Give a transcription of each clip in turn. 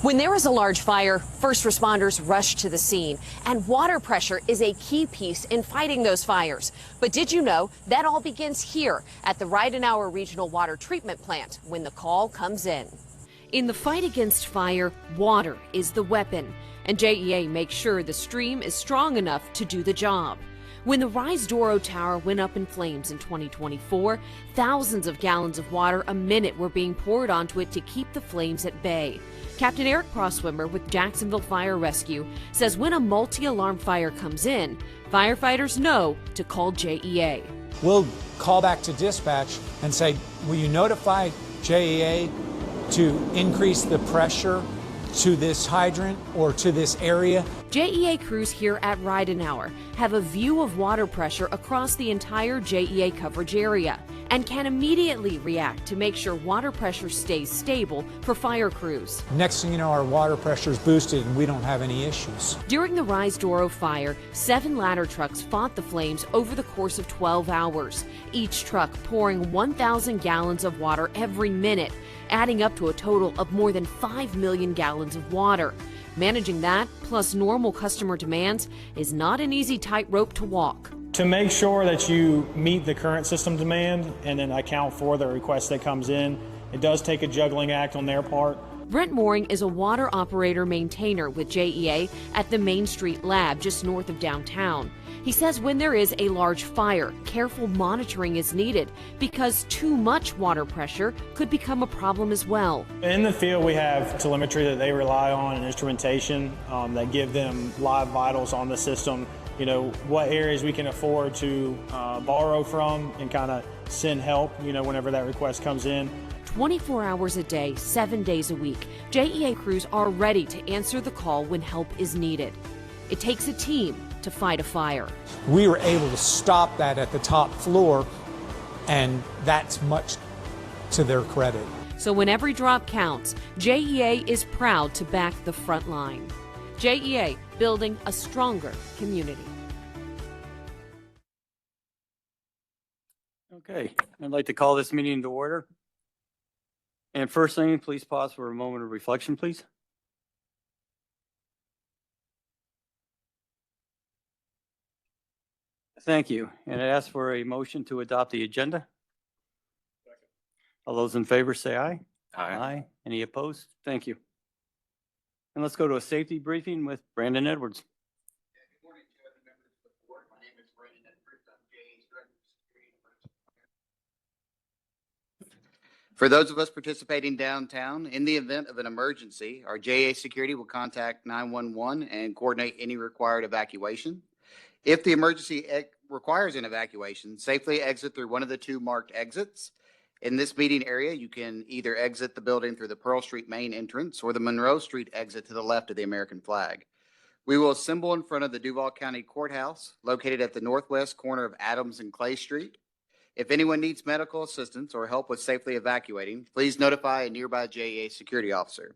When there is a large fire, first responders rush to the scene, and water pressure is a key piece in fighting those fires. But did you know that all begins here at the Ridenhour Regional Water Treatment Plant when the call comes in? In the fight against fire, water is the weapon, and JEA makes sure the stream is strong enough to do the job. When the Rise Doro Tower went up in flames in 2024, thousands of gallons of water a minute were being poured onto it to keep the flames at bay. Captain Eric Crosswimmer with Jacksonville Fire Rescue says when a multi-alarm fire comes in, firefighters know to call JEA. We'll call back to dispatch and say, will you notify JEA to increase the pressure to this hydrant or to this area? JEA crews here at Ridenhour have a view of water pressure across the entire JEA coverage area and can immediately react to make sure water pressure stays stable for fire crews. Next thing you know, our water pressure is boosted and we don't have any issues. During the Rise Doro fire, 7 ladder trucks fought the flames over the course of 12 hours, each truck pouring 1,000 gallons of water every minute, adding up to a total of more than 5 million gallons of water. Managing that, plus normal customer demands, is not an easy tightrope to walk. To make sure that you meet the current system demand and then account for the request that comes in, it does take a juggling act on their part. Brent Mooring is a water operator maintainer with JEA at the Main Street Lab just north of downtown. He says when there is a large fire, careful monitoring is needed because too much water pressure could become a problem as well. In the field, we have telemetry that they rely on and instrumentation that give them live vitals on the system. You know, what areas we can afford to borrow from and kind of send help, you know, whenever that request comes in. 24 hours a day, 7 days a week, JEA crews are ready to answer the call when help is needed. It takes a team to fight a fire. We were able to stop that at the top floor, and that's much to their credit. So when every drop counts, JEA is proud to back the front line. JEA, building a stronger community. Okay, I'd like to call this meeting to order. And first thing, please pause for a moment of reflection, please. Thank you. And I ask for a motion to adopt the agenda. Second. All those in favor say aye. Aye. Aye. Any opposed? Thank you. And let's go to a safety briefing with Brandon Edwards. Good morning, Judge and members of the board. My name is Brandon Edwards. I'm JEA's Director of Security and Emergency. For those of us participating downtown, in the event of an emergency, our JEA security will contact 911 and coordinate any required evacuation. If the emergency requires an evacuation, safely exit through one of the 2 marked exits. In this meeting area, you can either exit the building through the Pearl Street main entrance or the Monroe Street exit to the left of the American flag. We will assemble in front of the Duval County Courthouse, located at the northwest corner of Adams and Clay Street. If anyone needs medical assistance or help with safely evacuating, please notify a nearby JEA security officer.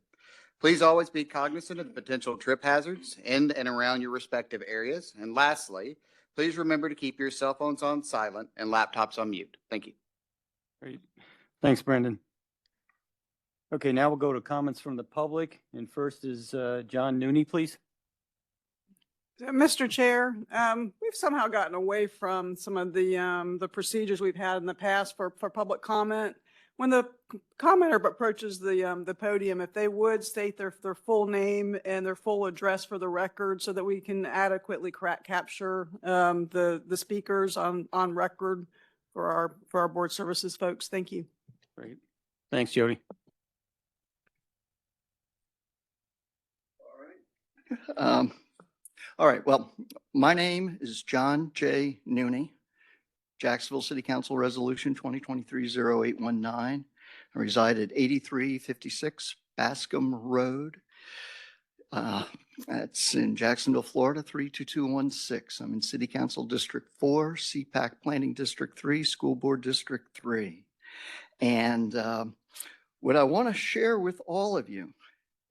Please always be cognizant of the potential trip hazards in and around your respective areas. And lastly, please remember to keep your cell phones on silent and laptops on mute. Thank you. Great. Thanks, Brandon. Okay, now we'll go to comments from the public. And first is John Nooney, please. Mr. Chair, we've somehow gotten away from some of the procedures we've had in the past for public comment. When the commenter approaches the podium, if they would state their full name and their full address for the record so that we can adequately capture the speakers on record for our board services folks. Thank you. Great. Thanks, Jody. All right. Well, my name is John J. Nooney, Jacksonville City Council Resolution 2023-0819. I reside at 8356 Bascom Road. That's in Jacksonville, Florida, 32216. I'm in City Council District 4, CPAC Planning District 3, School Board District 3. And what I want to share with all of you,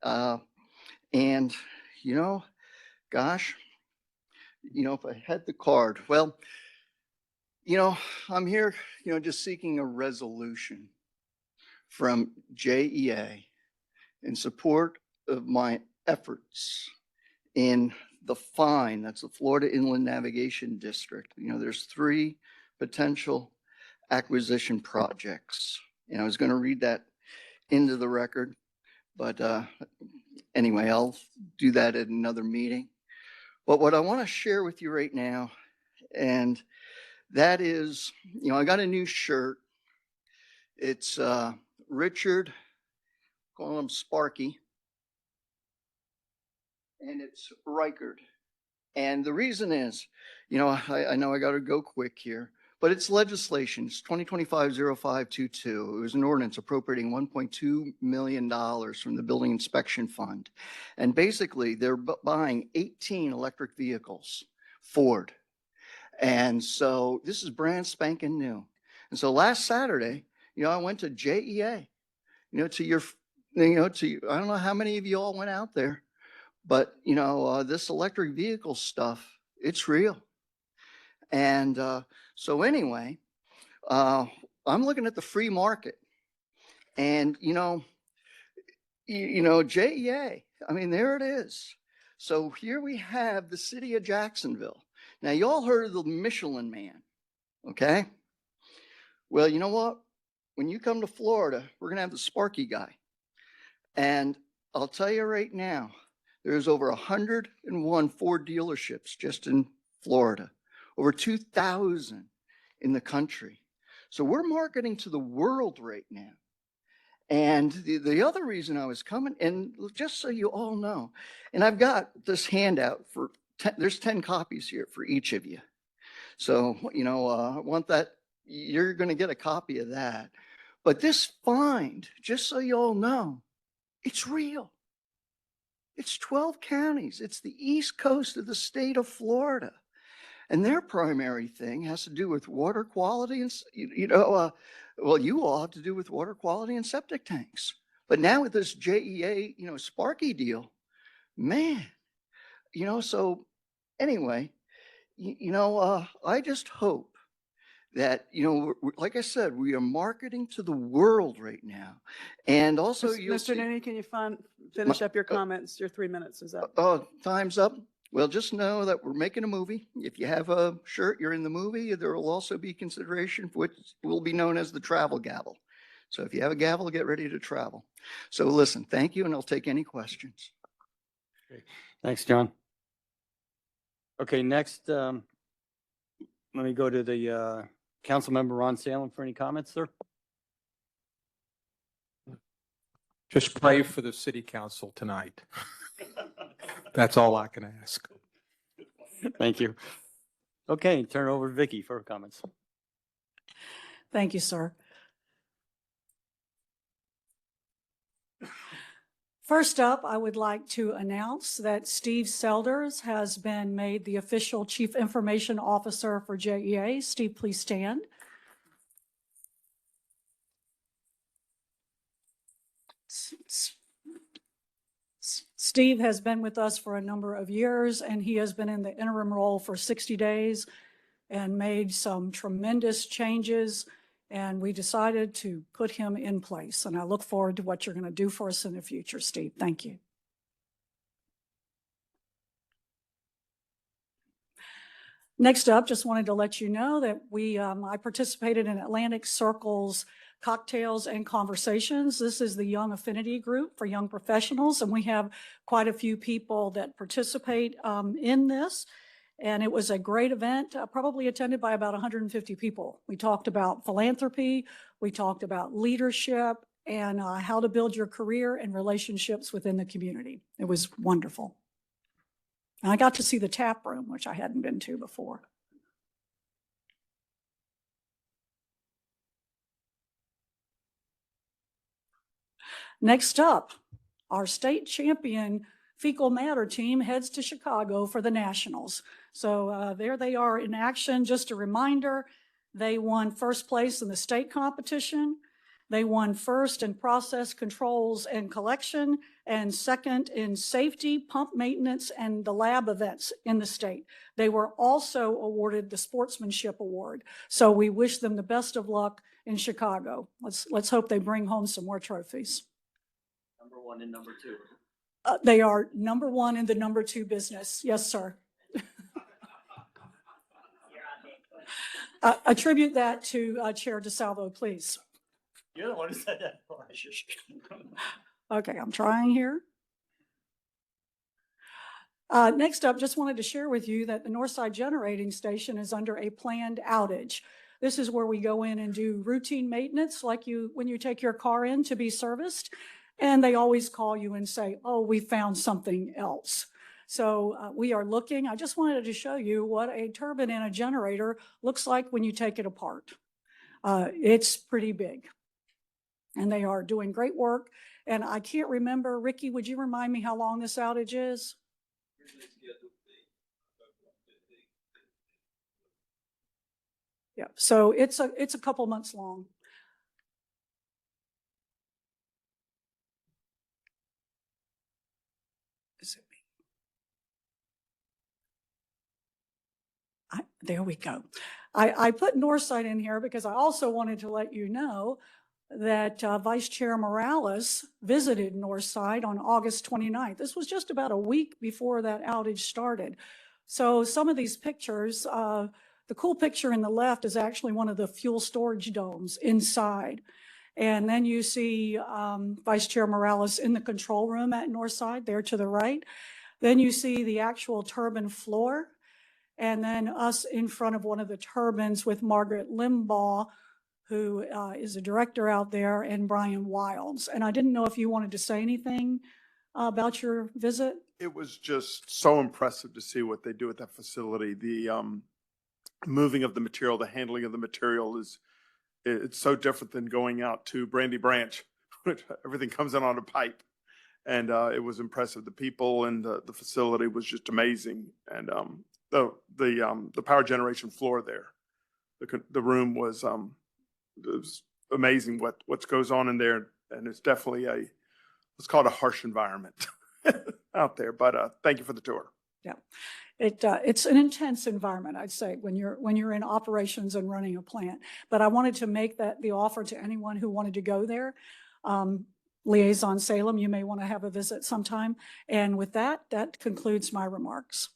and you know, gosh, you know, if I had the card, well, you know, I'm here, you know, just seeking a resolution from JEA in support of my efforts in the FINE, that's the Florida Inland Navigation District. You know, there's 3 potential acquisition projects. And I was going to read that into the record, but anyway, I'll do that at another meeting. But what I want to share with you right now, and that is, you know, I got a new shirt. It's Richard, call him Sparky, and it's Reichard. And the reason is, you know, I know I got to go quick here, but it's legislation. It's 2025-0522. It was an ordinance appropriating $1.2 million from the Building Inspection Fund. And basically, they're buying 18 electric vehicles, Ford. And so this is brand spanking new. And so last Saturday, you know, I went to JEA, you know, I don't know how many of you all went out there, but, you know, this electric vehicle stuff, it's real. And so anyway, I'm looking at the free market, and, you know, JEA, I mean, there it is. So here we have the city of Jacksonville. Now, you all heard of the Michelin Man, okay? Well, you know what? When you come to Florida, we're going to have the Sparky guy. And I'll tell you right now, there's over 101 Ford dealerships just in Florida, over 2,000 in the country. So we're marketing to the world right now. And the other reason I was coming, and just so you all know, and I've got this handout for, there's 10 copies here for each of you. So, you know, I want that, you're going to get a copy of that. But this find, just so you all know, it's real. It's 12 counties. It's the east coast of the state of Florida. And their primary thing has to do with water quality and, well, you all have to do with water quality and septic tanks. But now with this JEA, you know, Sparky deal, man, you know, so anyway, I just hope that, you know, like I said, we are marketing to the world right now. And also, Mr. Nini, can you finish up your comments? Your 3 minutes is up. Oh, time's up. Well, just know that we're making a movie. If you have a shirt, you're in the movie. There will also be consideration for which will be known as the travel gavel. So if you have a gavel, get ready to travel. So listen, thank you, and I'll take any questions. Great. Thanks, John. Okay, next, let me go to the council member Ron Salem for any comments, sir. Just pray for the city council tonight. That's all I can ask. Thank you. Okay, turn it over to Vicky for comments. Thank you, sir. First up, I would like to announce that Steve Selders has been made the official Chief Information Officer for JEA. Steve, please stand. Steve has been with us for a number of years, and he has been in the interim role for 60 days and made some tremendous changes, and we decided to put him in place. And I look forward to what you're going to do for us in the future, Steve. Thank you. Next up, just wanted to let you know that I participated in Atlantic Circle's Cocktails and Conversations. This is the Young Affinity Group for young professionals, and we have quite a few people that participate in this. And it was a great event, probably attended by about 150 people. We talked about philanthropy, we talked about leadership, and how to build your career and relationships within the community. It was wonderful. And I got to see the tap room, which I hadn't been to before. Next up, our state champion fecal matter team heads to Chicago for the Nationals. So there they are in action. Just a reminder, they won first place in the state competition. They won first in process controls and collection, and second in safety, pump maintenance, and the lab events in the state. They were also awarded the Sportsmanship Award. So we wish them the best of luck in Chicago. Let's hope they bring home some more trophies. Number 1 and number 2. They are number one in the number two business. Yes, sir. Attribute that to Chair DeSalvo, please. You're the one who said that. Okay, I'm trying here. Next up, just wanted to share with you that the Northside Generating Station is under a planned outage. This is where we go in and do routine maintenance, like when you take your car in to be serviced, and they always call you and say, oh, we found something else. So we are looking. I just wanted to show you what a turbine and a generator looks like when you take it apart. It's pretty big. And they are doing great work. And I can't remember, Ricky, would you remind me how long this outage is? Yeah, so it's a couple months long. Is it me? There we go. I put Northside in here because I also wanted to let you know that Vice Chair Morales visited Northside on August 29th. This was just about a week before that outage started. So some of these pictures, the cool picture in the left is actually one of the fuel storage domes inside. And then you see Vice Chair Morales in the control room at Northside, there to the right. Then you see the actual turbine floor. And then us in front of one of the turbines with Margaret Limbaugh, who is a director out there, and Brian Wilds. And I didn't know if you wanted to say anything about your visit. It was just so impressive to see what they do at that facility. The moving of the material, the handling of the material it's so different than going out to Brandy Branch, which everything comes in on a pipe. And it was impressive. The people and the facility was just amazing. And the power generation floor there, the room was amazing what goes on in there. And it's definitely let's call it a harsh environment out there. But thank you for the tour. Yeah, it's an intense environment, I'd say, when you're in operations and running a plant. But I wanted to make that the offer to anyone who wanted to go there. Liaison Salem, you may want to have a visit sometime. And with that concludes my remarks.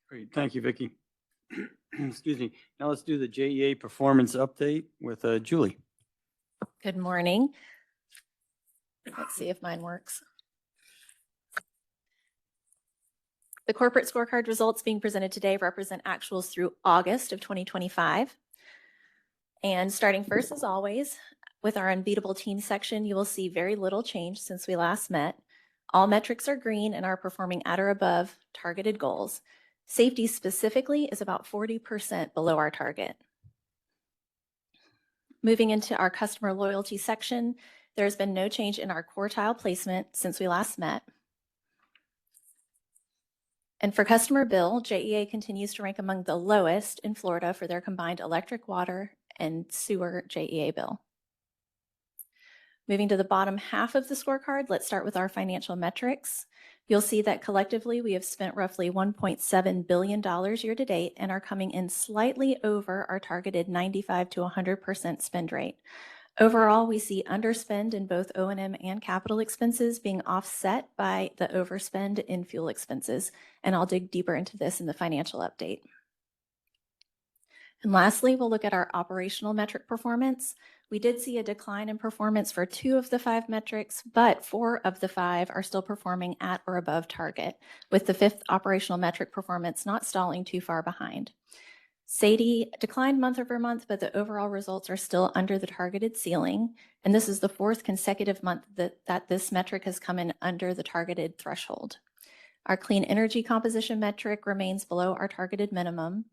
Great, thank you, Vicki. Excuse me. Now let's do the JEA performance update with Julie. Good morning. Let's see if mine works. The corporate scorecard results being presented today represent actuals through August of 2025. And starting first, as always, with our unbeatable team section, you will see very little change since we last met. All metrics are green and are performing at or above targeted goals. Safety specifically is about 40% below our target. Moving into our customer loyalty section, there's been no change in our quartile placement since we last met. And for customer bill, JEA continues to rank among the lowest in Florida for their combined electric, water, and sewer JEA bill. Moving to the bottom half of the scorecard, let's start with our financial metrics. You'll see that collectively we have spent roughly $1.7 billion year to date and are coming in slightly over our targeted 95 to 100% spend rate. Overall, we see underspend in both O&M and capital expenses being offset by the overspend in fuel expenses. And I'll dig deeper into this in the financial update. And lastly, we'll look at our operational metric performance. We did see a decline in performance for 2 of the 5 metrics, but 4 of the 5 are still performing at or above target, with the 5th operational metric performance not stalling too far behind. SAIDI declined month over month, but the overall results are still under the targeted ceiling. And this is the 4th consecutive month that this metric has come in under the targeted threshold. Our clean energy composition metric remains below our targeted minimum.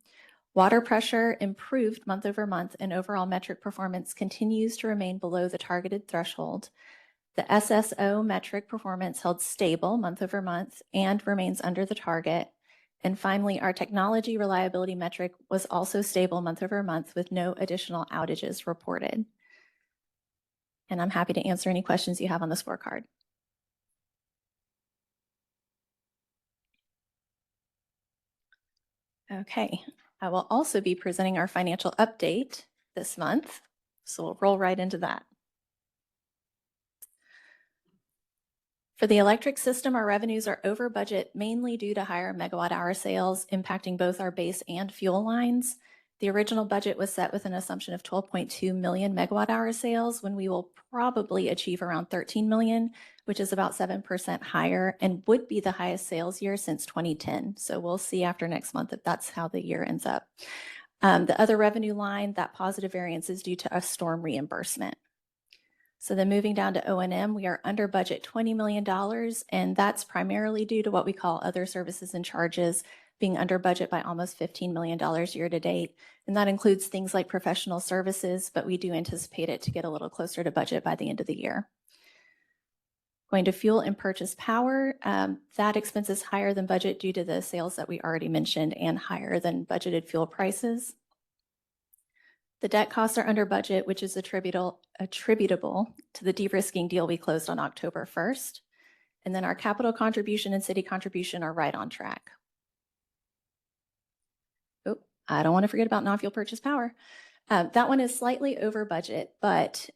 Water pressure improved month over month, and overall metric performance continues to remain below the targeted threshold. The SSO metric performance held stable month over month and remains under the target. And finally, our technology reliability metric was also stable month over month with no additional outages reported. And I'm happy to answer any questions you have on the scorecard. Okay, I will also be presenting our financial update this month, so we'll roll right into that. For the electric system, our revenues are over budget mainly due to higher megawatt hour sales impacting both our base and fuel lines. The original budget was set with an assumption of 12.2 million megawatt hour sales when we will probably achieve around 13 million, which is about 7% higher and would be the highest sales year since 2010. So we'll see after next month if that's how the year ends up. The other revenue line, that positive variance is due to a storm reimbursement. So then moving down to O&M, we are under budget $20 million, and that's primarily due to what we call other services and charges being under budget by almost $15 million year to date. And that includes things like professional services, but we do anticipate it to get a little closer to budget by the end of the year. Going to fuel and purchase power, that expense is higher than budget due to the sales that we already mentioned and higher than budgeted fuel prices. The debt costs are under budget, which is attributable to the de-risking deal we closed on October 1st. And then our capital contribution and city contribution are right on track. Oh, I don't want to forget about non-fuel purchase power. That one is slightly over budget, but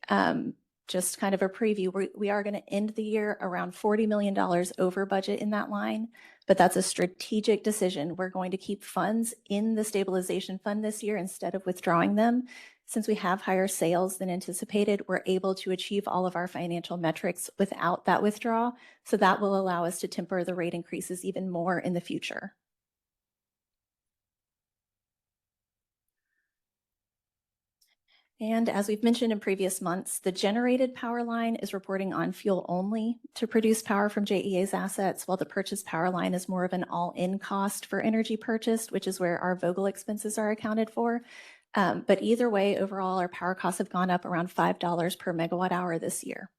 just kind of a preview, we are going to end the year around $40 million over budget in that line, but that's a strategic decision. We're going to keep funds in the stabilization fund this year instead of withdrawing them. Since we have higher sales than anticipated, we're able to achieve all of our financial metrics without that withdrawal. So that will allow us to temper the rate increases even more in the future. And as we've mentioned in previous months, the generated power line is reporting on fuel only to produce power from JEA's assets, while the purchased power line is more of an all-in cost for energy purchased, which is where our Vogel expenses are accounted for. But either way, overall, our power costs have gone up around $5 per megawatt hour this year.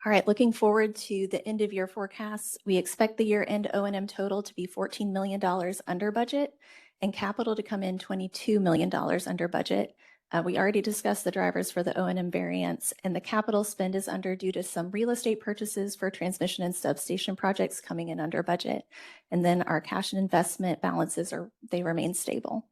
All right, looking forward to the end of year forecasts, we expect the year-end O&M total to be $14 million under budget and capital to come in $22 million under budget. We already discussed the drivers for the O&M variance, and the capital spend is under due to some real estate purchases for transmission and substation projects coming in under budget. And then our cash and investment balances they remain stable.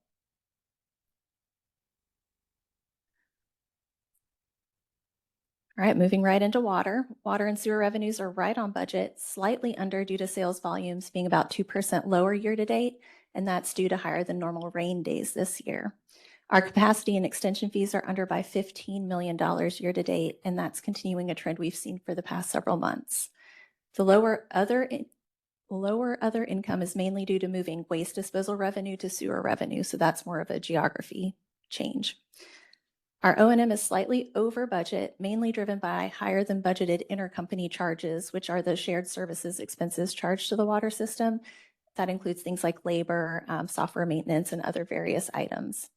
All right, moving right into water. Water and sewer revenues are right on budget, slightly under due to sales volumes being about 2% lower year to date, and that's due to higher than normal rain days this year. Our capacity and extension fees are under by $15 million year to date, and that's continuing a trend we've seen for the past several months. The lower other income is mainly due to moving waste disposal revenue to sewer revenue, so that's more of a geography change. Our O&M is slightly over budget, mainly driven by higher than budgeted intercompany charges, which are the shared services expenses charged to the water system. That includes things like labor, software maintenance, and other various items.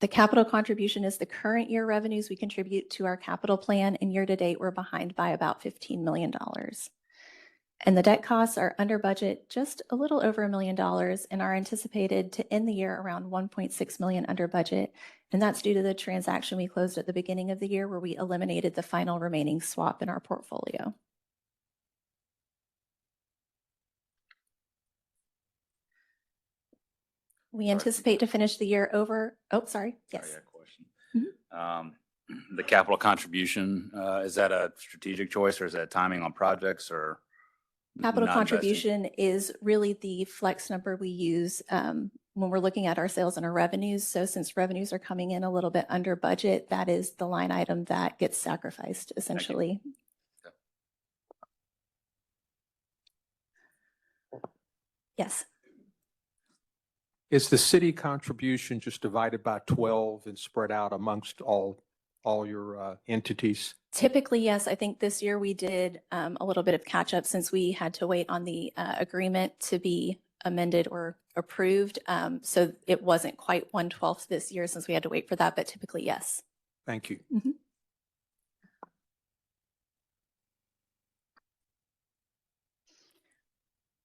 The capital contribution is the current year revenues we contribute to our capital plan, and year to date, we're behind by about $15 million. And the debt costs are under budget, just a little over $1 million, and are anticipated to end the year around 1.6 million under budget. And that's due to the transaction we closed at the beginning of the year where we eliminated the final remaining swap in our portfolio. We anticipate to finish the year over, yes. Sorry, I got a question. The capital contribution, is that a strategic choice or is that timing on projects or? Capital contribution is really the flex number we use when we're looking at our sales and our revenues. So since revenues are coming in a little bit under budget, that is the line item that gets sacrificed essentially. Yes. Is the city contribution just divided by 12 and spread out amongst all your entities? Typically, yes. I think this year we did a little bit of catch up since we had to wait on the agreement to be amended or approved. So it wasn't quite 1/12 this year since we had to wait for that, but typically, yes. Thank you. Mm-hmm.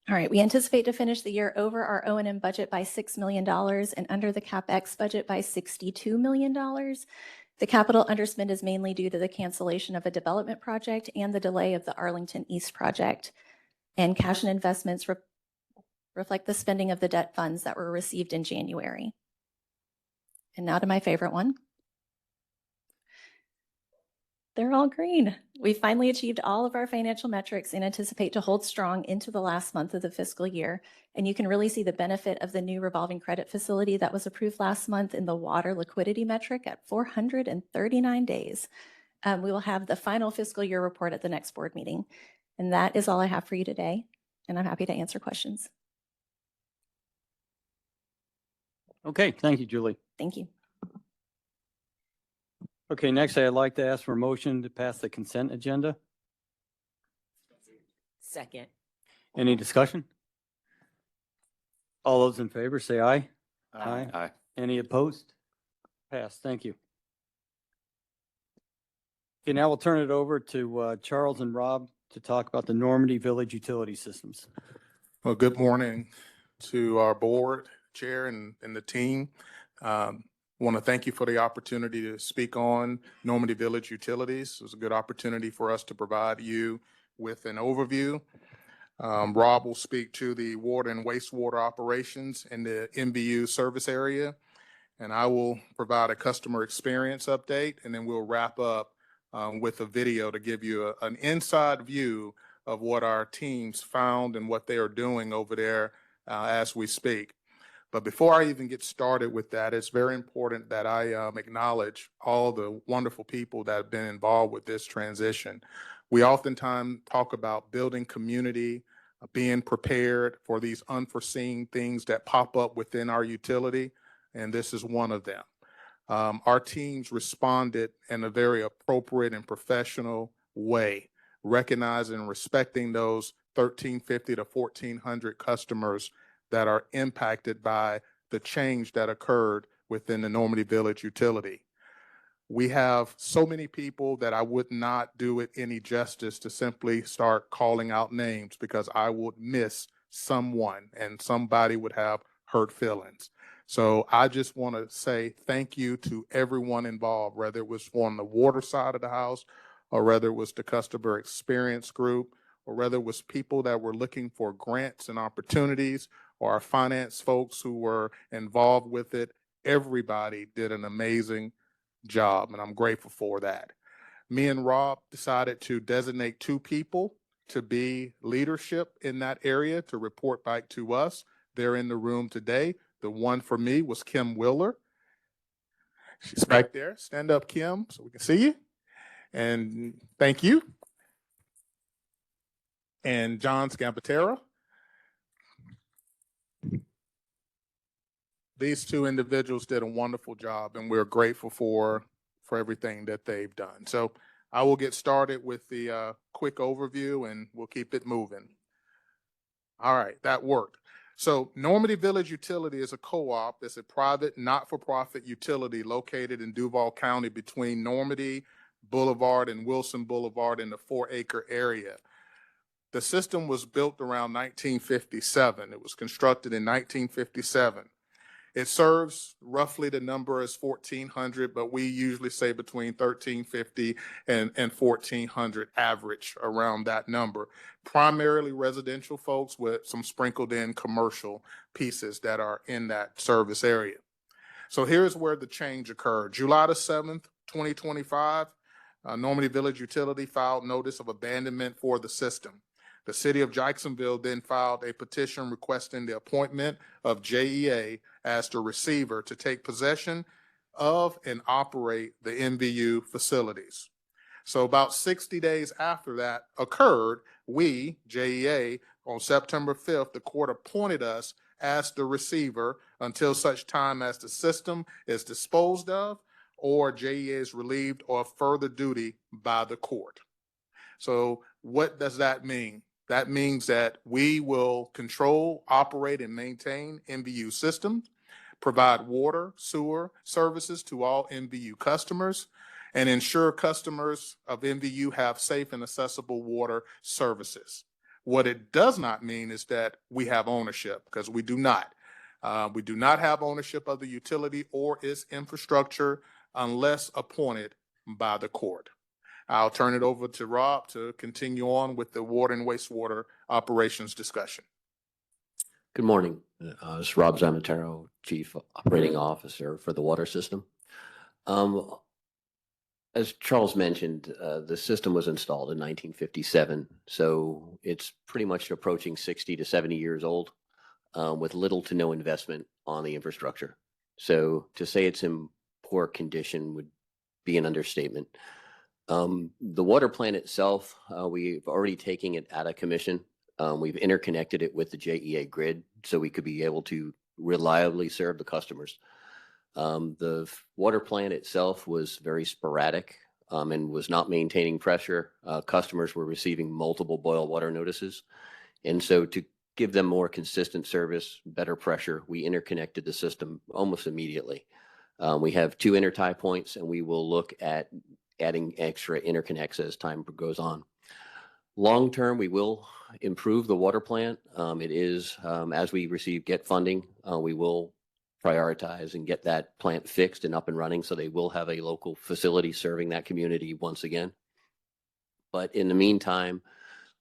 All right, we anticipate to finish the year over our O&M budget by $6 million and under the CapEx budget by $62 million. The capital underspend is mainly due to the cancellation of a development project and the delay of the Arlington East project. And cash and investments reflect the spending of the debt funds that were received in January. And now to my favorite one. They're all green. We finally achieved all of our financial metrics and anticipate to hold strong into the last month of the fiscal year. And you can really see the benefit of the new revolving credit facility that was approved last month in the water liquidity metric at 439 days. We will have the final fiscal year report at the next board meeting. And that is all I have for you today. And I'm happy to answer questions. Okay, thank you, Julie. Thank you. Okay, next I'd like to ask for a motion to pass the consent agenda. Second. Any discussion? All those in favor say aye. Aye. Any opposed? Passed. Thank you. Okay, now we'll turn it over to Charles and Rob to talk about the Normandy Village Utility Systems. Well, good morning to our board chair and the team. Want to thank you for the opportunity to speak on Normandy Village Utilities. It was a good opportunity for us to provide you with an overview. Rob will speak to the water and wastewater operations in the MVU service area, and I will provide a customer experience update, and then we'll wrap up with a video to give you an inside view of what our teams found and what they are doing over there as we speak. But before I even get started with that, it's very important that I acknowledge all the wonderful people that have been involved with this transition. We oftentimes talk about building community, being prepared for these unforeseen things that pop up within our utility, and this is one of them. Our teams responded in a very appropriate and professional way, recognizing and respecting those 1,350 to 1,400 customers that are impacted by the change that occurred within the Normandy Village utility. We have so many people that I would not do it any justice to simply start calling out names, because I would miss someone and somebody would have hurt feelings. So I just want to say thank you to everyone involved, whether it was on the water side of the house, or whether it was the customer experience group, or whether it was people that were looking for grants and opportunities, or our finance folks who were involved with it. Everybody did an amazing job, and I'm grateful for that. Me and Rob decided to designate 2 people to be leadership in that area to report back to us. They're in the room today. The one for me was Kim Willer. She's back there. Stand up, Kim, so we can see you. And thank you. And John Scampatera. These 2 individuals did a wonderful job, and we're grateful for everything that they've done. So I will get started with the quick overview, and we'll keep it moving. All right, that worked. So Normandy Village Utility is a co-op. It's a private, not-for-profit utility located in Duval County between Normandy Boulevard and Wilson Boulevard in the 4-acre area. The system was built around 1957. It was constructed in 1957. It serves roughly, the number is 1,400, but we usually say between 1,350 and 1,400 average around that number. Primarily residential folks with some sprinkled in commercial pieces that are in that service area. So here's where the change occurred. July the 7th, 2025, Normandy Village Utility filed notice of abandonment for the system. The city of Jacksonville then filed a petition requesting the appointment of JEA as the receiver to take possession of and operate the MVU facilities. So about 60 days after that occurred, we, JEA, on September 5th, the court appointed us as the receiver until such time as the system is disposed of or JEA is relieved of further duty by the court. So what does that mean? That means that we will control, operate, and maintain MVU systems, provide water, sewer services to all MVU customers, and ensure customers of MVU have safe and accessible water services. What it does not mean is that we have ownership, because we do not. We do not have ownership of the utility or its infrastructure unless appointed by the court. I'll turn it over to Rob to continue on with the water and wastewater operations discussion. Good morning. It's Rob Zamatero, Chief Operating Officer for the water system. As Charles mentioned, the system was installed in 1957, so it's pretty much approaching 60 to 70 years old, with little to no investment on the infrastructure. So to say it's in poor condition would be an understatement. The water plant itself, we've already taken it out of commission. We've interconnected it with the JEA grid so we could be able to reliably serve the customers. The water plant itself was very sporadic and was not maintaining pressure. Customers were receiving multiple boil water notices. And so to give them more consistent service, better pressure, we interconnected the system almost immediately. We have 2 intertie points, and we will look at adding extra interconnects as time goes on. Long term, we will improve the water plant. It is, as we get funding, we will prioritize and get that plant fixed and up and running so they will have a local facility serving that community once again. But in the meantime,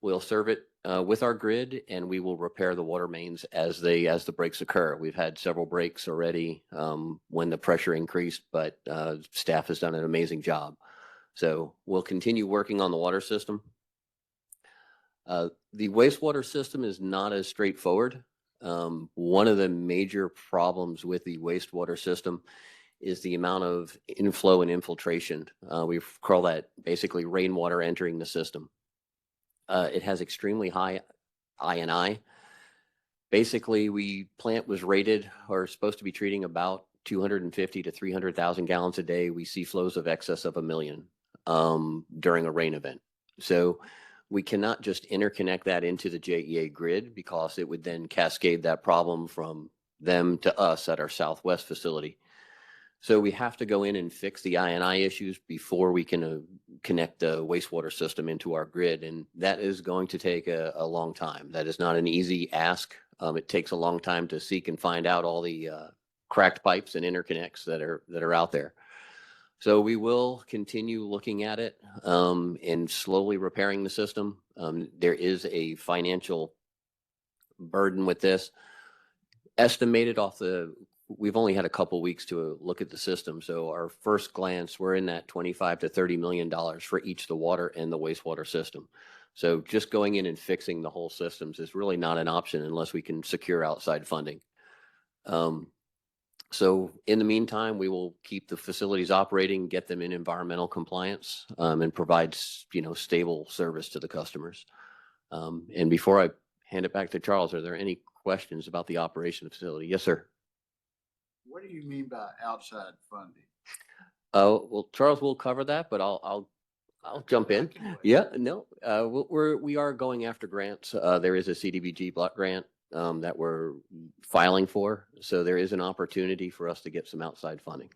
we'll serve it with our grid, and we will repair the water mains as the breaks occur. We've had several breaks already when the pressure increased, but staff has done an amazing job. So we'll continue working on the water system. The wastewater system is not as straightforward. One of the major problems with the wastewater system is the amount of inflow and infiltration. We call that basically rainwater entering the system. It has extremely high I&I. Basically, plant was rated or supposed to be treating about 250 to 300,000 gallons a day. We see flows of excess of 1 million during a rain event. So we cannot just interconnect that into the JEA grid because it would then cascade that problem from them to us at our Southwest facility. So we have to go in and fix the I&I issues before we can connect the wastewater system into our grid. And that is going to take a long time. That is not an easy ask. It takes a long time to seek and find out all the cracked pipes and interconnects that are out there. So we will continue looking at it and slowly repairing the system. There is a financial burden with this. Estimated we've only had a couple weeks to look at the system. So our first glance, we're in that $25 to $30 million for each the water and the wastewater system. So just going in and fixing the whole systems is really not an option unless we can secure outside funding. So in the meantime, we will keep the facilities operating, get them in environmental compliance, and provide, stable service to the customers. And before I hand it back to Charles, are there any questions about the operation of the facility? Yes, sir. What do you mean by outside funding? Well, Charles will cover that, but I'll jump in. Yeah, no, we are going after grants. There is a CDBG block grant that we're filing for. So there is an opportunity for us to get some outside funding.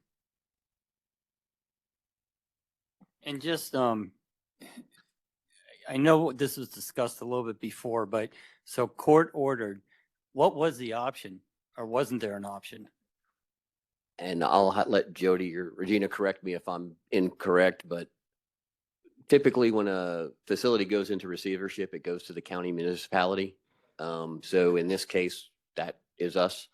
And just, I know this was discussed a little bit before, but so court ordered, what was the option, or wasn't there an option? And I'll let Jody or Regina correct me if I'm incorrect, but typically when a facility goes into receivership, it goes to the county municipality. So in this case, that is us.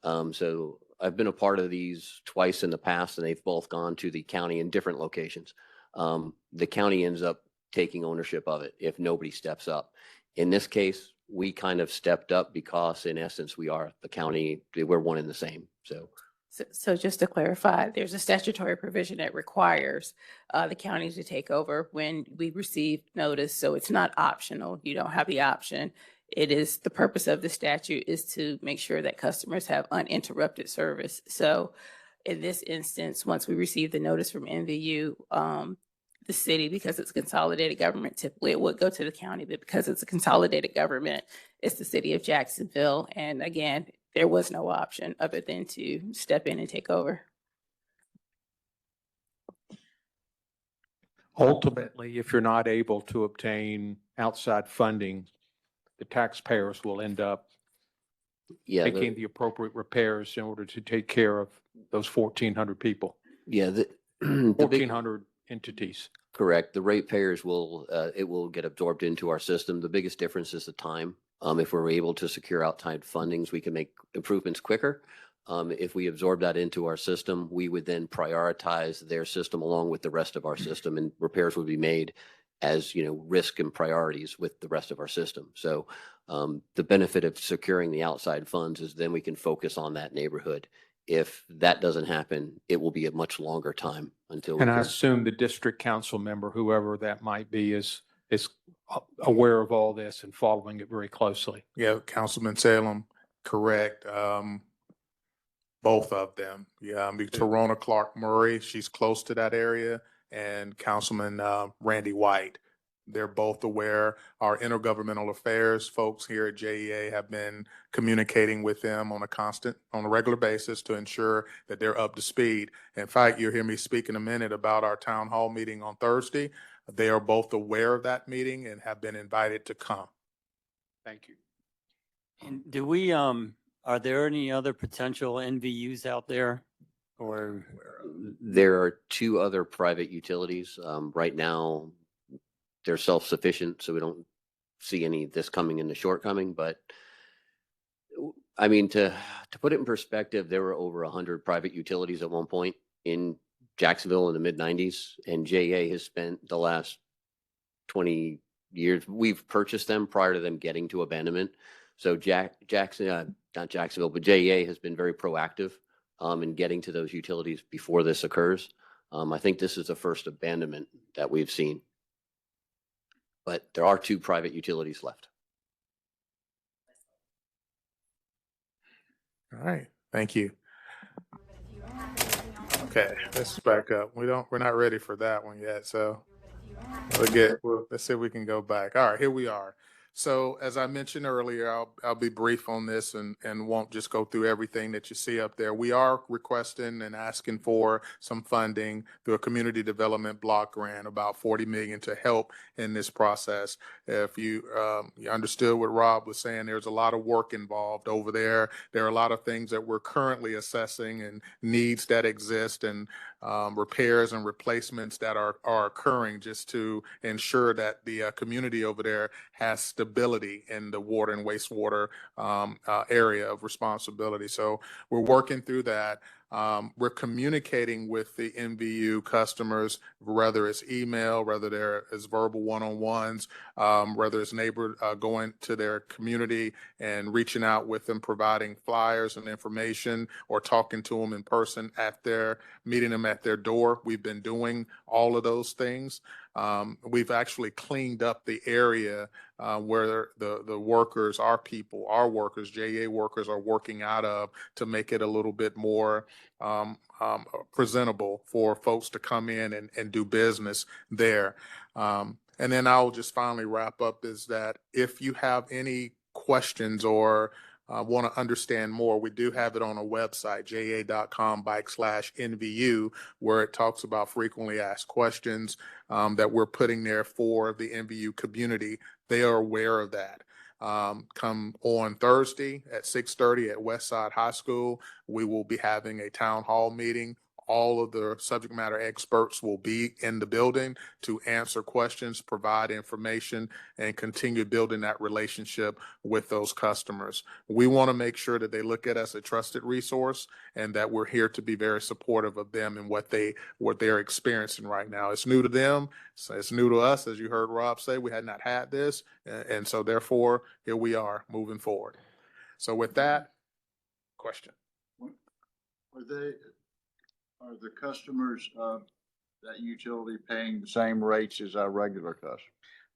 So I've been a part of these twice in the past, and they've both gone to the county in different locations. The county ends up taking ownership of it if nobody steps up. In this case, we kind of stepped up because in essence, we are the county, we're one and the same. So just to clarify, there's a statutory provision that requires the counties to take over when we receive notice. So it's not optional. You don't have the option. It is the purpose of the statute is to make sure that customers have uninterrupted service. So in this instance, once we receive the notice from NVU, the city, because it's consolidated government, typically it would go to the county, but because it's a consolidated government, it's the city of Jacksonville. And again, there was no option other than to step in and take over. Ultimately, if you're not able to obtain outside funding, the taxpayers will end up making the appropriate repairs in order to take care of those 1,400 people. Yeah, 1,400 entities. Correct. The ratepayers it will get absorbed into our system. The biggest difference is the time. If we're able to secure outside fundings, we can make improvements quicker. If we absorb that into our system, we would then prioritize their system along with the rest of our system, and repairs would be made as, risk and priorities with the rest of our system. So the benefit of securing the outside funds is then we can focus on that neighborhood. If that doesn't happen, it will be a much longer time until we And I can. assume the district council member, whoever that might be, is aware of all this and following it very closely. Yeah, Councilman Salem, correct. Both of them. Yeah, Torona Clark Murray, she's close to that area, and Councilman Randy White. They're both aware. Our intergovernmental affairs folks here at JEA have been communicating with them on a regular basis to ensure that they're up to speed. In fact, you'll hear me speak in a minute about our town hall meeting on Thursday. They are both aware of that meeting and have been invited to come. Thank you. And do we, are there any other potential NVUs out there? Or There are two other private utilities. Right now, they're self-sufficient, so we don't see any of this coming in the shortcoming. But I mean, to put it in perspective, there were over 100 private utilities at one point in Jacksonville in the mid-90s, and JEA has spent the last 20 years. We've purchased them prior to them getting to abandonment. So not Jacksonville, but JEA has been very proactive in getting to those utilities before this occurs. I think this is the first abandonment that we've seen. But there are two private utilities left. All right, thank you. Okay, let's back up. We're not ready for that one yet. So let's see if we can go back. All right, here we are. So as I mentioned earlier, I'll be brief on this and won't just go through everything that you see up there. We are requesting and asking for some funding through a community development block grant, about $40 million, to help in this process. If you understood what Rob was saying, there's a lot of work involved over there. There are a lot of things that we're currently assessing and needs that exist, and repairs and replacements that are occurring just to ensure that the community over there has stability in the water and wastewater area of responsibility. So we're working through that. We're communicating with the NVU customers, whether it's email, whether there is verbal one-on-ones, whether it's neighbor going to their community and reaching out with them, providing flyers and information, or talking to them in person meeting them at their door. We've been doing all of those things. We've actually cleaned up the area where the workers, our workers, JEA workers, are working out of, to make it a little bit more presentable for folks to come in and do business there. And then I'll just finally wrap up is that if you have any questions or want to understand more, we do have it on a website, jea.com/NVU, where it talks about frequently asked questions that we're putting there for the NVU community. They are aware of that. Come on Thursday at 6:30 at Westside High School, we will be having a town hall meeting. All of the subject matter experts will be in the building to answer questions, provide information, and continue building that relationship with those customers. We want to make sure that they look at us as a trusted resource, and that we're here to be very supportive of them and what they're experiencing right now. It's new to them. So it's new to us. As you heard Rob say, we had not had this. And so therefore, here we are moving forward. So with that, question. Are the customers of that utility paying the same rates as our regular customers?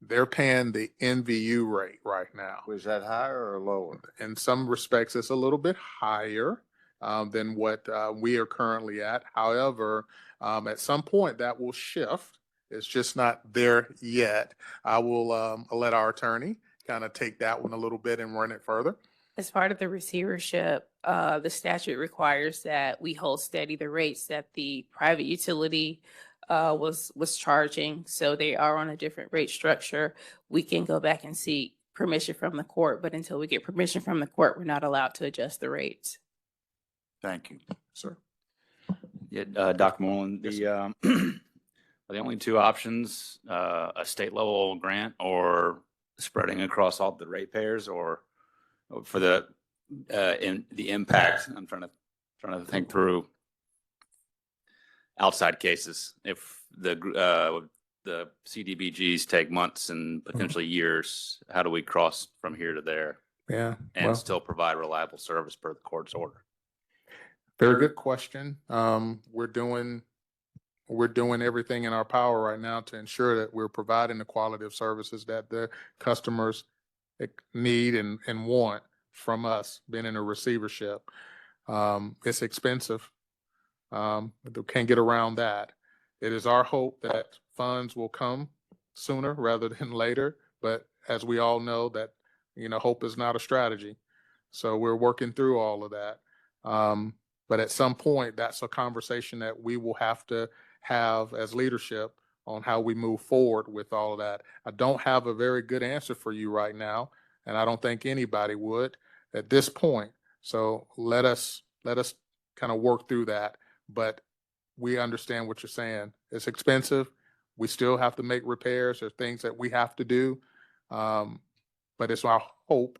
They're paying the NVU rate right now. Was that higher or lower? In some respects, it's a little bit higher than what we are currently at. However, at some point that will shift. It's just not there yet. I will let our attorney kind of take that one a little bit and run it further. As part of the receivership, the statute requires that we hold steady the rates that the private utility was charging. So they are on a different rate structure. We can go back and seek permission from the court, but until we get permission from the court, we're not allowed to adjust the rates. Thank you, sir. Yeah, Dr. Moreland, are the only two options a state level grant or spreading across all the ratepayers, or for the in the impact? I'm trying to think through outside cases. If the CDBGs take months and potentially years, how do we cross from here to there? Yeah. And Well, still provide reliable service per the court's order? very good question. We're doing everything in our power right now to ensure that we're providing the quality of services that the customers need and want from us being in a receivership. It's expensive. We can't get around that. It is our hope that funds will come sooner rather than later. But as we all know, that hope is not a strategy. So we're working through all of that. But at some point, that's a conversation that we will have to have as leadership on how we move forward with all of that. I don't have a very good answer for you right now, and I don't think anybody would at this point. So let us kind of work through that. But we understand what you're saying. It's expensive. We still have to make repairs. There's things that we have to do. But it's our hope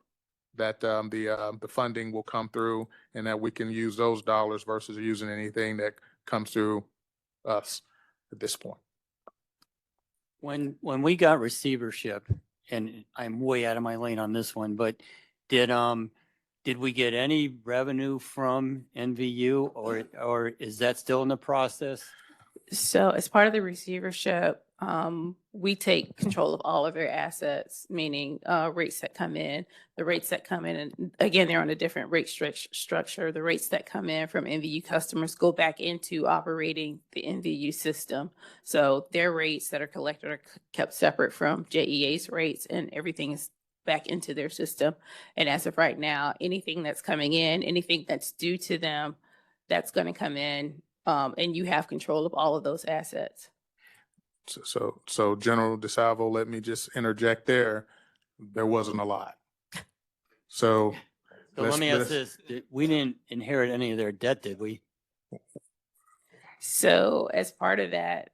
that the funding will come through and that we can use those dollars versus using anything that comes through us at this point. When we got receivership, and I'm way out of my lane on this one, but did we get any revenue from NVU, or is that still in the process? So as part of the receivership, we take control of all of their assets, meaning rates that come in. The rates that come in, and again, they're on a different rate structure. The rates that come in from NVU customers go back into operating the NVU system. So their rates that are collected are kept separate from JEA's rates, and everything is back into their system. And as of right now, anything that's coming in, anything that's due to them, that's going to come in, and you have control of all of those assets. So General DeSalvo, let me just interject there. There wasn't a lot. So let me ask this. We didn't inherit any of their debt, did we? So as part of that,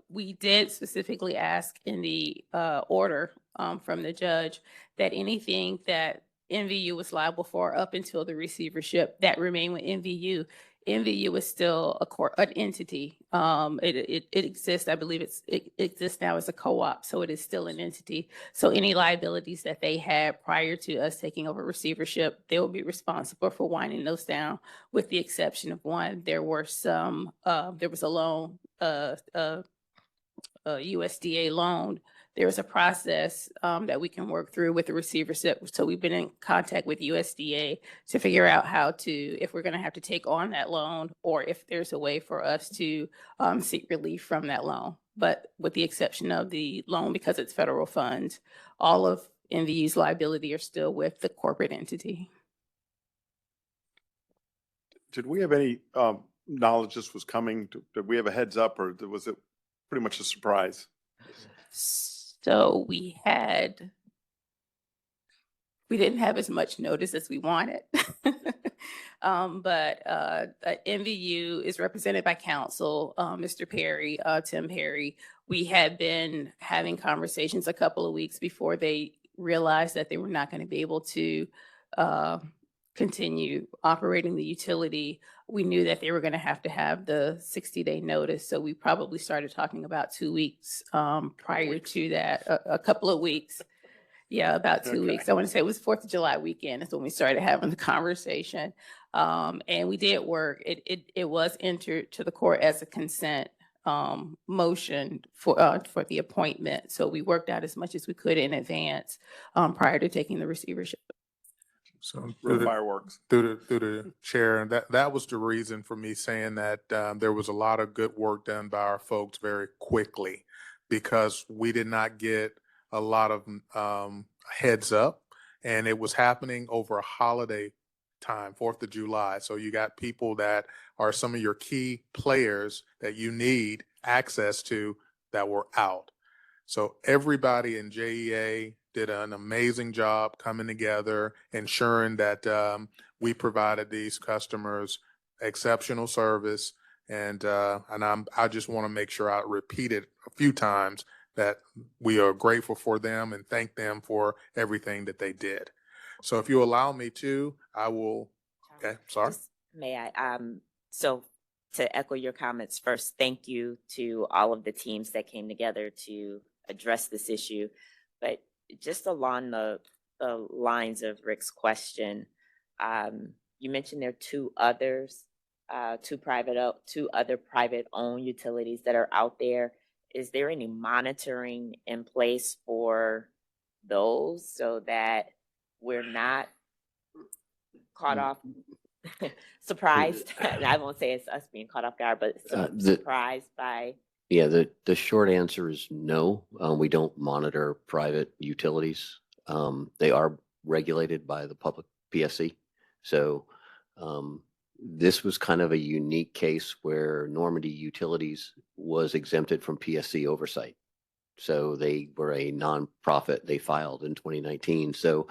we did specifically ask in the order from the judge that anything that NVU was liable for up until the receivership, that remained with NVU. NVU is still an entity. It exists. I believe it exists now as a co-op, so it is still an entity. So any liabilities that they had prior to us taking over receivership, they will be responsible for winding those down, with the exception of one. There was a loan, a USDA loan. There is a process that we can work through with the receivership. So we've been in contact with USDA to figure out if we're going to have to take on that loan, or if there's a way for us to seek relief from that loan. But with the exception of the loan, because it's federal funds, all of NVU's liability are still with the corporate entity. Did we have any knowledge this was coming? Did we have a heads up, or was it pretty much a surprise? So we didn't have as much notice as we wanted. But NVU is represented by counsel, Mr. Perry, Tim Perry. We had been having conversations a couple of weeks before they realized that they were not going to be able to continue operating the utility. We knew that they were going to have the 60-day notice. So we probably started talking about 2 weeks prior to that, a couple of weeks. Yeah, about 2 weeks. I want to say it was 4th of July weekend is when we started having the conversation. And we did work. It was entered to the court as a consent motion for the appointment. So we worked out as much as we could in advance prior to taking the receivership. So fireworks through the chair, that was the reason for me saying that there was a lot of good work done by our folks very quickly, because we did not get a lot of heads up, and it was happening over a holiday time, 4th of July. So you got people that are some of your key players that you need access to that were out. So everybody in JEA did an amazing job coming together, ensuring that we provided these customers exceptional service. And I just want to make sure I repeat it a few times that we are grateful for them and thank them for everything that they did. So if you allow me to, I will, okay, sorry. May I, so to echo your comments first, thank you to all of the teams that came together to address this issue. But just along the lines of Rick's question, you mentioned there are two others, two other private owned utilities that are out there. Is there any monitoring in place for those so that we're not caught off surprised? I won't say it's us being caught off guard, but surprised by. Yeah, the short answer is no. We don't monitor private utilities. They are regulated by the public PSC. So this was kind of a unique case where Normandy Utilities was exempted from PSC oversight. So they were a nonprofit. They filed in 2019. So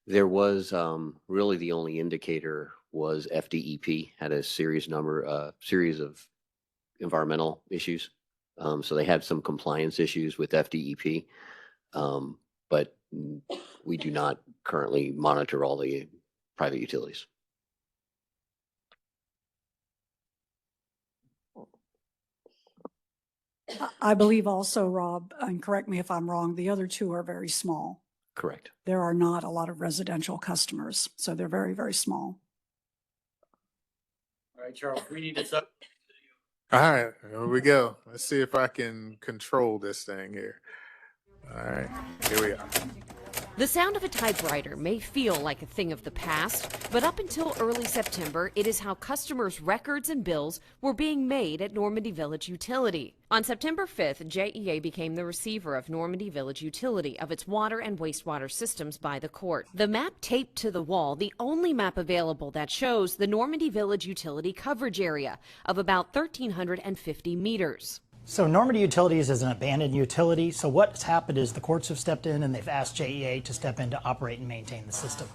there was really the only indicator was FDEP had a series of environmental issues. So they had some compliance issues with FDEP, but we do not currently monitor all the private utilities. I believe also, Rob, and correct me if I'm wrong, the other two are very small. Correct. There are not a lot of residential customers, so they're very, very small. All right, Charles, we need this up. All right, here we go. Let's see if I can control this thing here. All right, here we are. The sound of a typewriter may feel like a thing of the past, but up until early September, it is how customers' records and bills were being made at Normandy Village Utility. On September 5th, JEA became the receiver of Normandy Village Utility of its water and wastewater systems by the court. The map taped to the wall, the only map available that shows the Normandy Village Utility coverage area of about 1,350 meters. So Normandy Utilities is an abandoned utility. So what's happened is the courts have stepped in and they've asked JEA to step in to operate and maintain the system.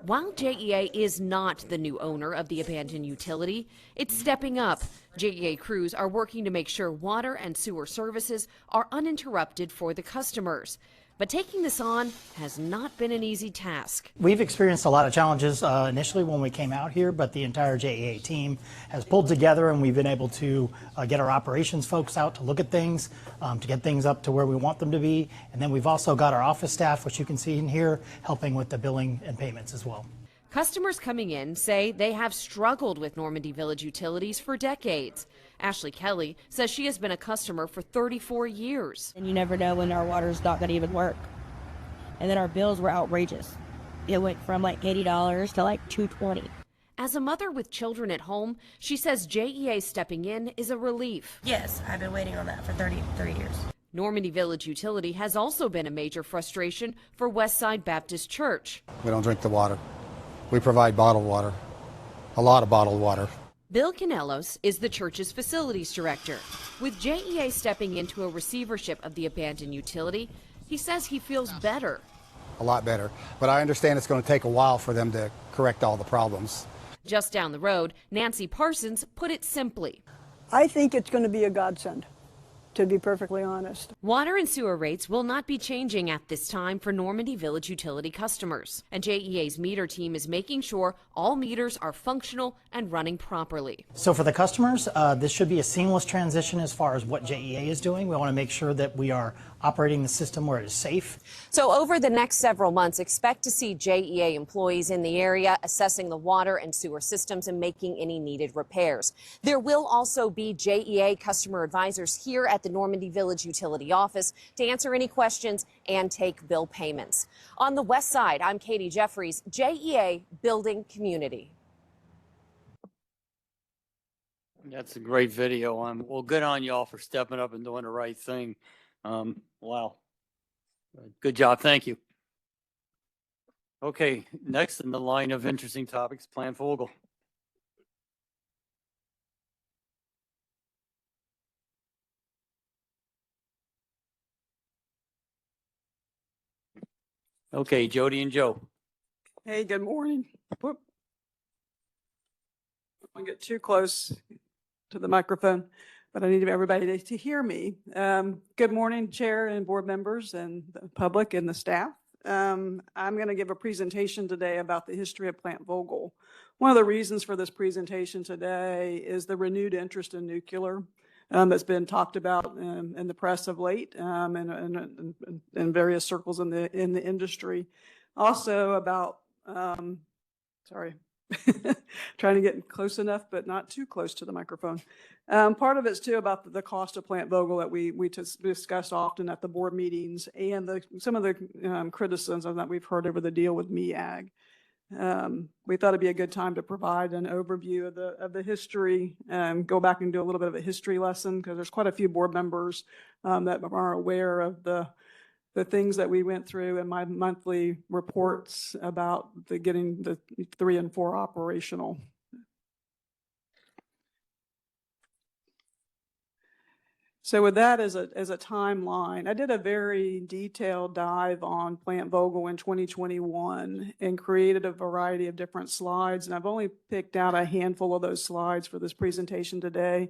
While JEA is not the new owner of the abandoned utility, it's stepping up. JEA crews are working to make sure water and sewer services are uninterrupted for the customers. But taking this on has not been an easy task. We've experienced a lot of challenges initially when we came out here, but the entire JEA team has pulled together and we've been able to get our operations folks out to look at things, to get things up to where we want them to be. And then we've also got our office staff, which you can see in here, helping with the billing and payments as well. Customers coming in say they have struggled with Normandy Village Utilities for decades. Ashley Kelly says she has been a customer for 34 years. And you never know when our water's not going to even work. And then our bills were outrageous. It went from like $80 to like $220. As a mother with children at home, she says JEA stepping in is a relief. Yes, I've been waiting on that for 33 years. Normandy Village Utility has also been a major frustration for Westside Baptist Church. We don't drink the water. We provide bottled water, a lot of bottled water. Bill Canellos is the church's facilities director. With JEA stepping into a receivership of the abandoned utility, he says he feels better. A lot better. But I understand it's going to take a while for them to correct all the problems. Just down the road, Nancy Parsons put it simply. I think it's going to be a godsend, to be perfectly honest. Water and sewer rates will not be changing at this time for Normandy Village Utility customers. And JEA's meter team is making sure all meters are functional and running properly. So for the customers, this should be a seamless transition as far as what JEA is doing. We want to make sure that we are operating the system where it is safe. So over the next several months, expect to see JEA employees in the area assessing the water and sewer systems and making any needed repairs. There will also be JEA customer advisors here at the Normandy Village Utility office to answer any questions and take bill payments. On the west side, I'm Katie Jeffries, JEA Building Community. That's a great video. Well, good on y'all for stepping up and doing the right thing. Wow. Good job. Thank you. Okay, next in the line of interesting topics, Plan Fogel. Okay, Jody and Joe. Hey, good morning. Whoop. Don't get too close to the microphone. but I need everybody to hear me. Good morning, Chair and board members and the public and the staff. I'm going to give a presentation today about the history of Plant Vogtle. One of the reasons for this presentation today is the renewed interest in nuclear that's been talked about in the press of late and in various circles in the industry. Also about, sorry, trying to get close enough, but not too close to the microphone. Part of it's too about the cost of Plant Vogtle that we discuss often at the board meetings and some of the criticisms that we've heard over the deal with MEAG. We thought it'd be a good time to provide an overview of the history, go back and do a little bit of a history lesson because there's quite a few board members that are aware of the things that we went through in my monthly reports about getting the 3 and 4 operational. So with that as a timeline, I did a very detailed dive on Plant Vogtle in 2021 and created a variety of different slides. And I've only picked out a handful of those slides for this presentation today.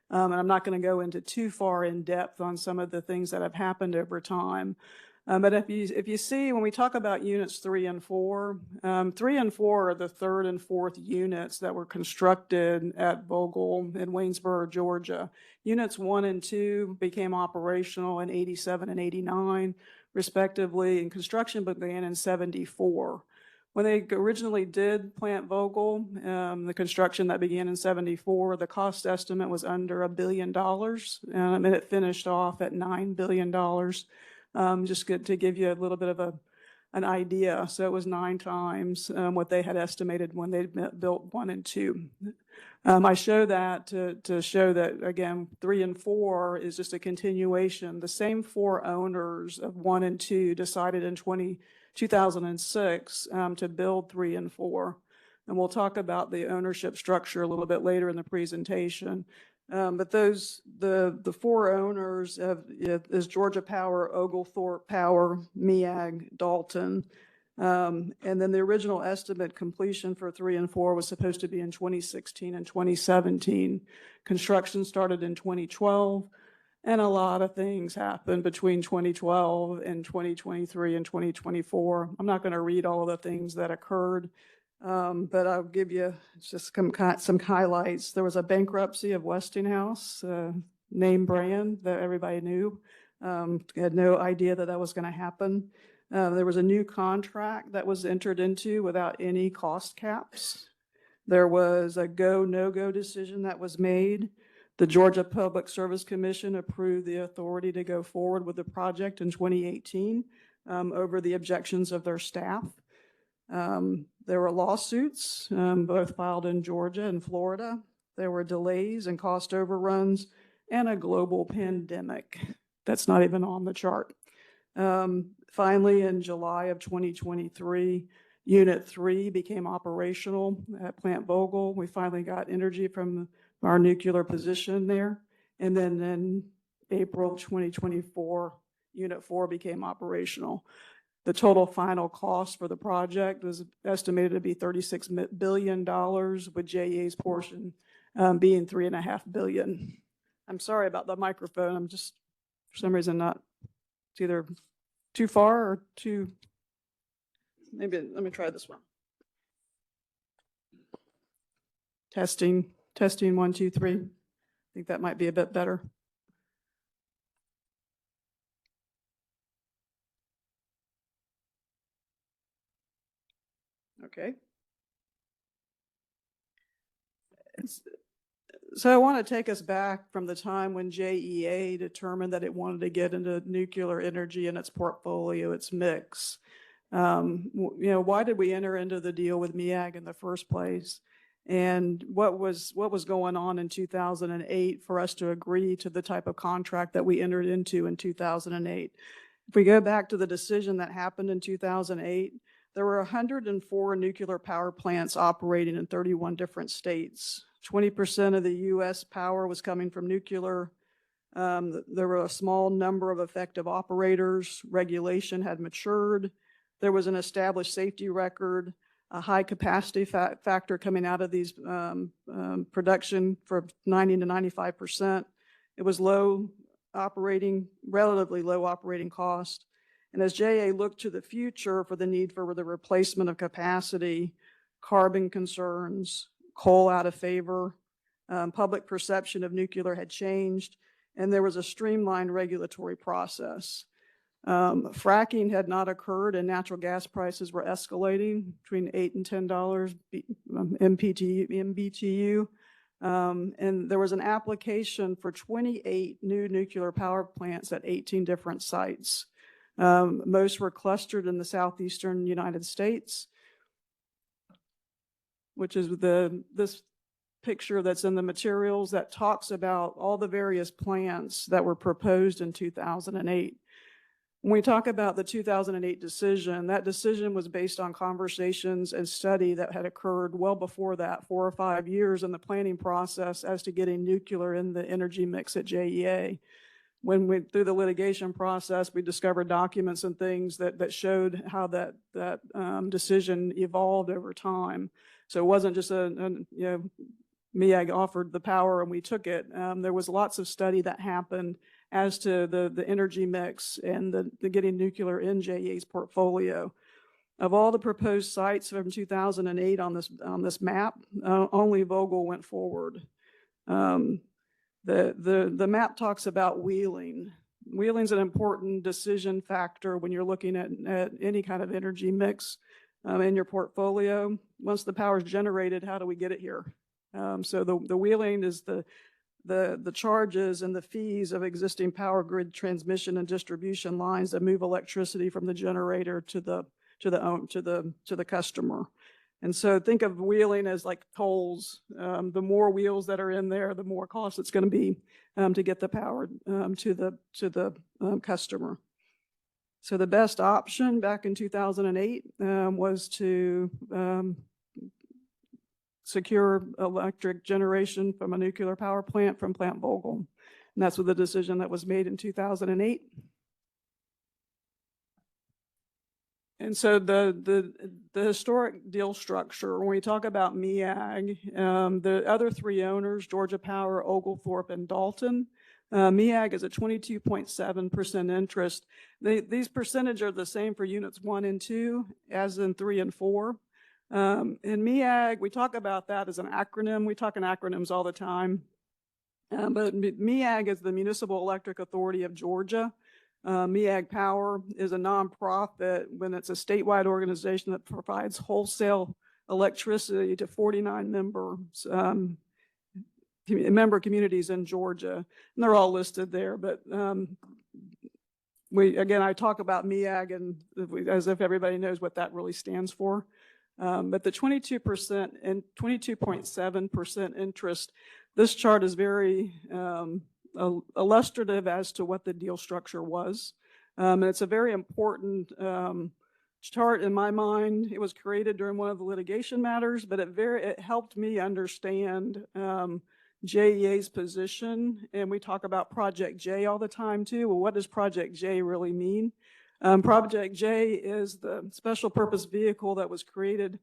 And I'm not going to go into too far in depth on some of the things that have happened over time. But if you see, when we talk about units 3 and 4, 3 and 4 are the 3rd and 4th units that were constructed at Vogtle in Waynesboro, Georgia. Units 1 and 2 became operational in 87 and 89, respectively, and construction began in 74. When they originally did Plant Vogtle, the construction that began in 74, the cost estimate was under $1 billion, and it finished off at $9 billion. Just good to give you a little bit of an idea. So it was 9 times what they had estimated when they built 1 and 2. I show that to show that, again, 3 and 4 is just a continuation. The same 4 owners of 1 and 2 decided in 2006 to build 3 and 4. And we'll talk about the ownership structure a little bit later in the presentation. But the 4 owners is Georgia Power, Oglethorpe Power, MEAG, Dalton. And then the original estimate completion for 3 and 4 was supposed to be in 2016 and 2017. Construction started in 2012, and a lot of things happened between 2012 and 2023 and 2024. I'm not going to read all of the things that occurred. But I'll give you just some highlights. There was a bankruptcy of Westinghouse, name brand that everybody knew. Had no idea that was going to happen. There was a new contract that was entered into without any cost caps. There was a go, no-go decision that was made. The Georgia Public Service Commission approved the authority to go forward with the project in 2018 over the objections of their staff. There were lawsuits, both filed in Georgia and Florida. There were delays and cost overruns and a global pandemic that's not even on the chart. Finally, in July of 2023, Unit 3 became operational at Plant Vogtle. We finally got energy from our nuclear position there. And then in April 2024, Unit 4 became operational. The total final cost for the project was estimated to be $36 billion, with JEA's portion being $3.5 billion. I'm sorry about the microphone. I'm just, for some reason, it's either too far or too, maybe, let me try this one. Testing 1, 2, 3. I think that might be a bit better. Okay. So I want to take us back from the time when JEA determined that it wanted to get into nuclear energy in its portfolio, its mix. Why did we enter into the deal with MEAG in the first place? And what was going on in 2008 for us to agree to the type of contract that we entered into in 2008? If we go back to the decision that happened in 2008, there were 104 nuclear power plants operating in 31 different states. 20% of the U.S. power was coming from nuclear. There were a small number of effective operators. Regulation had matured. There was an established safety record, a high capacity factor coming out of these production for 90 to 95%. It was relatively low operating cost. And as JEA looked to the future for the need for the replacement of capacity, carbon concerns, coal out of favor, public perception of nuclear had changed, and there was a streamlined regulatory process. Fracking had not occurred and natural gas prices were escalating between $8 and $10 MBTU. And there was an application for 28 new nuclear power plants at 18 different sites. Most were clustered in the southeastern United States, which is this picture that's in the materials that talks about all the various plants that were proposed in 2008. When we talk about the 2008 decision, that decision was based on conversations and study that had occurred well before that, 4 or 5 years in the planning process as to getting nuclear in the energy mix at JEA. Through the litigation process, we discovered documents and things that showed how that decision evolved over time. So it wasn't just MEAG offered the power and we took it. There was lots of study that happened as to the energy mix and the getting nuclear in JEA's portfolio. Of all the proposed sites from 2008 on this map, only Vogtle went forward. The map talks about wheeling. Wheeling's an important decision factor when you're looking at any kind of energy mix in your portfolio. Once the power is generated, how do we get it here? So the wheeling is the charges and the fees of existing power grid transmission and distribution lines that move electricity from the generator to the customer. And so think of wheeling as like tolls. The more wheels that are in there, the more cost it's going to be to get the power to the customer. So the best option back in 2008 was to secure electric generation from a nuclear power plant from Plant Vogtle. And that's what the decision that was made in 2008. And so the historic deal structure, when we talk about MEAG, the other three owners, Georgia Power, Oglethorpe, and Dalton, MEAG is a 22.7% interest. These percentages are the same for units 1 and 2 as in 3 and 4. In MEAG, we talk about that as an acronym. We talk in acronyms all the time. But MEAG is the Municipal Electric Authority of Georgia. MEAG Power is a nonprofit when it's a statewide organization that provides wholesale electricity to 49 member communities in Georgia. And they're all listed there, but I talk about MEAG and as if everybody knows what that really stands for. But the 22% and 22.7% interest, this chart is very illustrative as to what the deal structure was. And it's a very important chart in my mind. It was created during one of the litigation matters, but it helped me understand JEA's position. And we talk about Project J all the time too. Well, what does Project J really mean? Project J is the special purpose vehicle that was created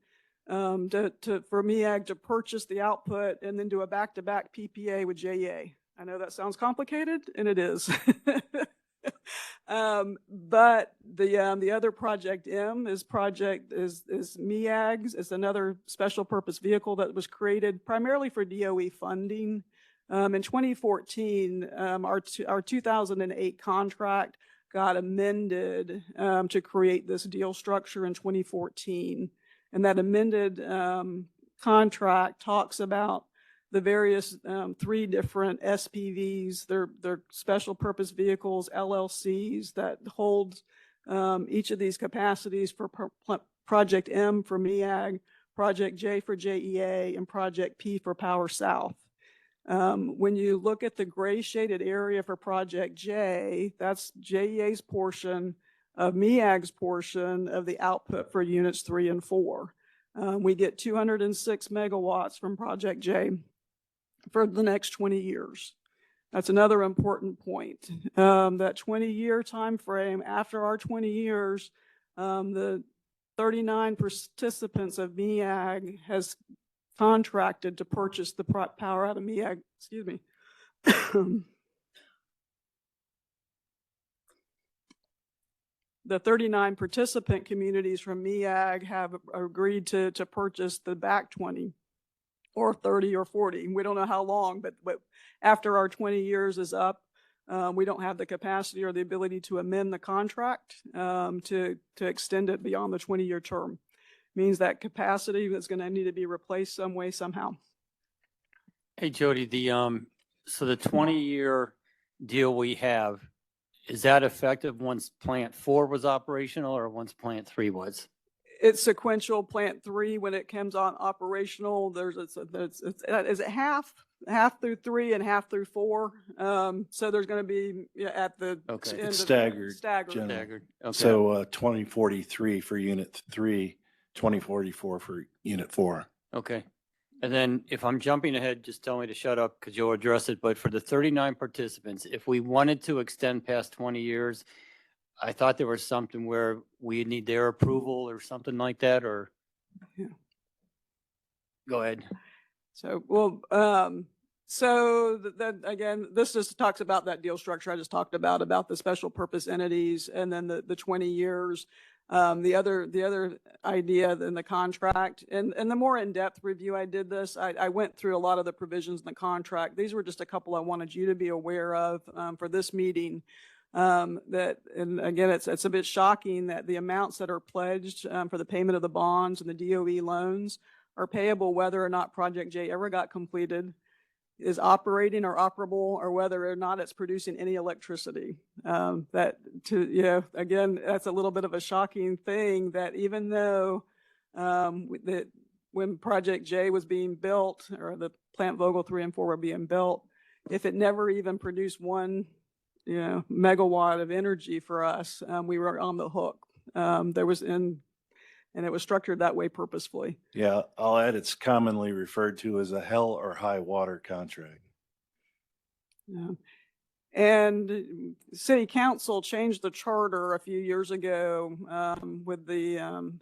for MEAG to purchase the output and then do a back-to-back PPA with JEA. I know that sounds complicated, and it is. But the other Project M is MEAG's. It's another special purpose vehicle that was created primarily for DOE funding. In 2014, our 2008 contract got amended to create this deal structure in 2014. And that amended contract talks about the various 3 different SPVs, they're special purpose vehicles, LLCs that hold each of these capacities for Project M for MEAG, Project J for JEA, and Project P for Power South. When you look at the gray shaded area for Project J, that's JEA's portion of MEAG's portion of the output for units 3 and 4. We get 206 megawatts from Project J for the next 20 years. That's another important point. That 20-year time frame, after our 20 years, the 39 participants of MEAG has contracted to purchase the power out of MEAG, the 39 participant communities from MEAG have agreed to purchase the back 20 or 30 or 40. We don't know how long, but after our 20 years is up, we don't have the capacity or the ability to amend the contract to extend it beyond the 20-year term. Means that capacity is going to need to be replaced some way, somehow. Hey, Jody, so the 20-year deal we have, is that effective once Plant 4 was operational or once Plant 3 was? It's sequential. Plant 3, when it comes on operational, is it half through 3 and half through 4? So there's going to be at the Okay. end It's of staggered. Staggered. Staggered. Okay. So 2043 for unit 3, 2044 for unit 4. Okay. And then if I'm jumping ahead, just tell me to shut up because you'll address it. But for the 39 participants, if we wanted to extend past 20 years, I thought there was something where we need their approval or something like that, or? Yeah. Go ahead. So, well, so that again, this just talks about that deal structure I just talked about the special purpose entities and then the 20 years. The other idea in the contract and the more in-depth review I did this, I went through a lot of the provisions in the contract. These were just a couple I wanted you to be aware of for this meeting. And again, it's a bit shocking that the amounts that are pledged for the payment of the bonds and the DOE loans are payable whether or not Project J ever got completed, is operating or operable, or whether or not it's producing any electricity. Again, that's a little bit of a shocking thing that even though that when Project J was being built, or the Plant Vogtle 3 and 4 were being built, if it never even produced 1 megawatt of energy for us, we were on the hook. And it was structured that way purposefully. Yeah, I'll add it's commonly referred to as a hell or high water contract. Yeah. And City Council changed the charter a few years ago with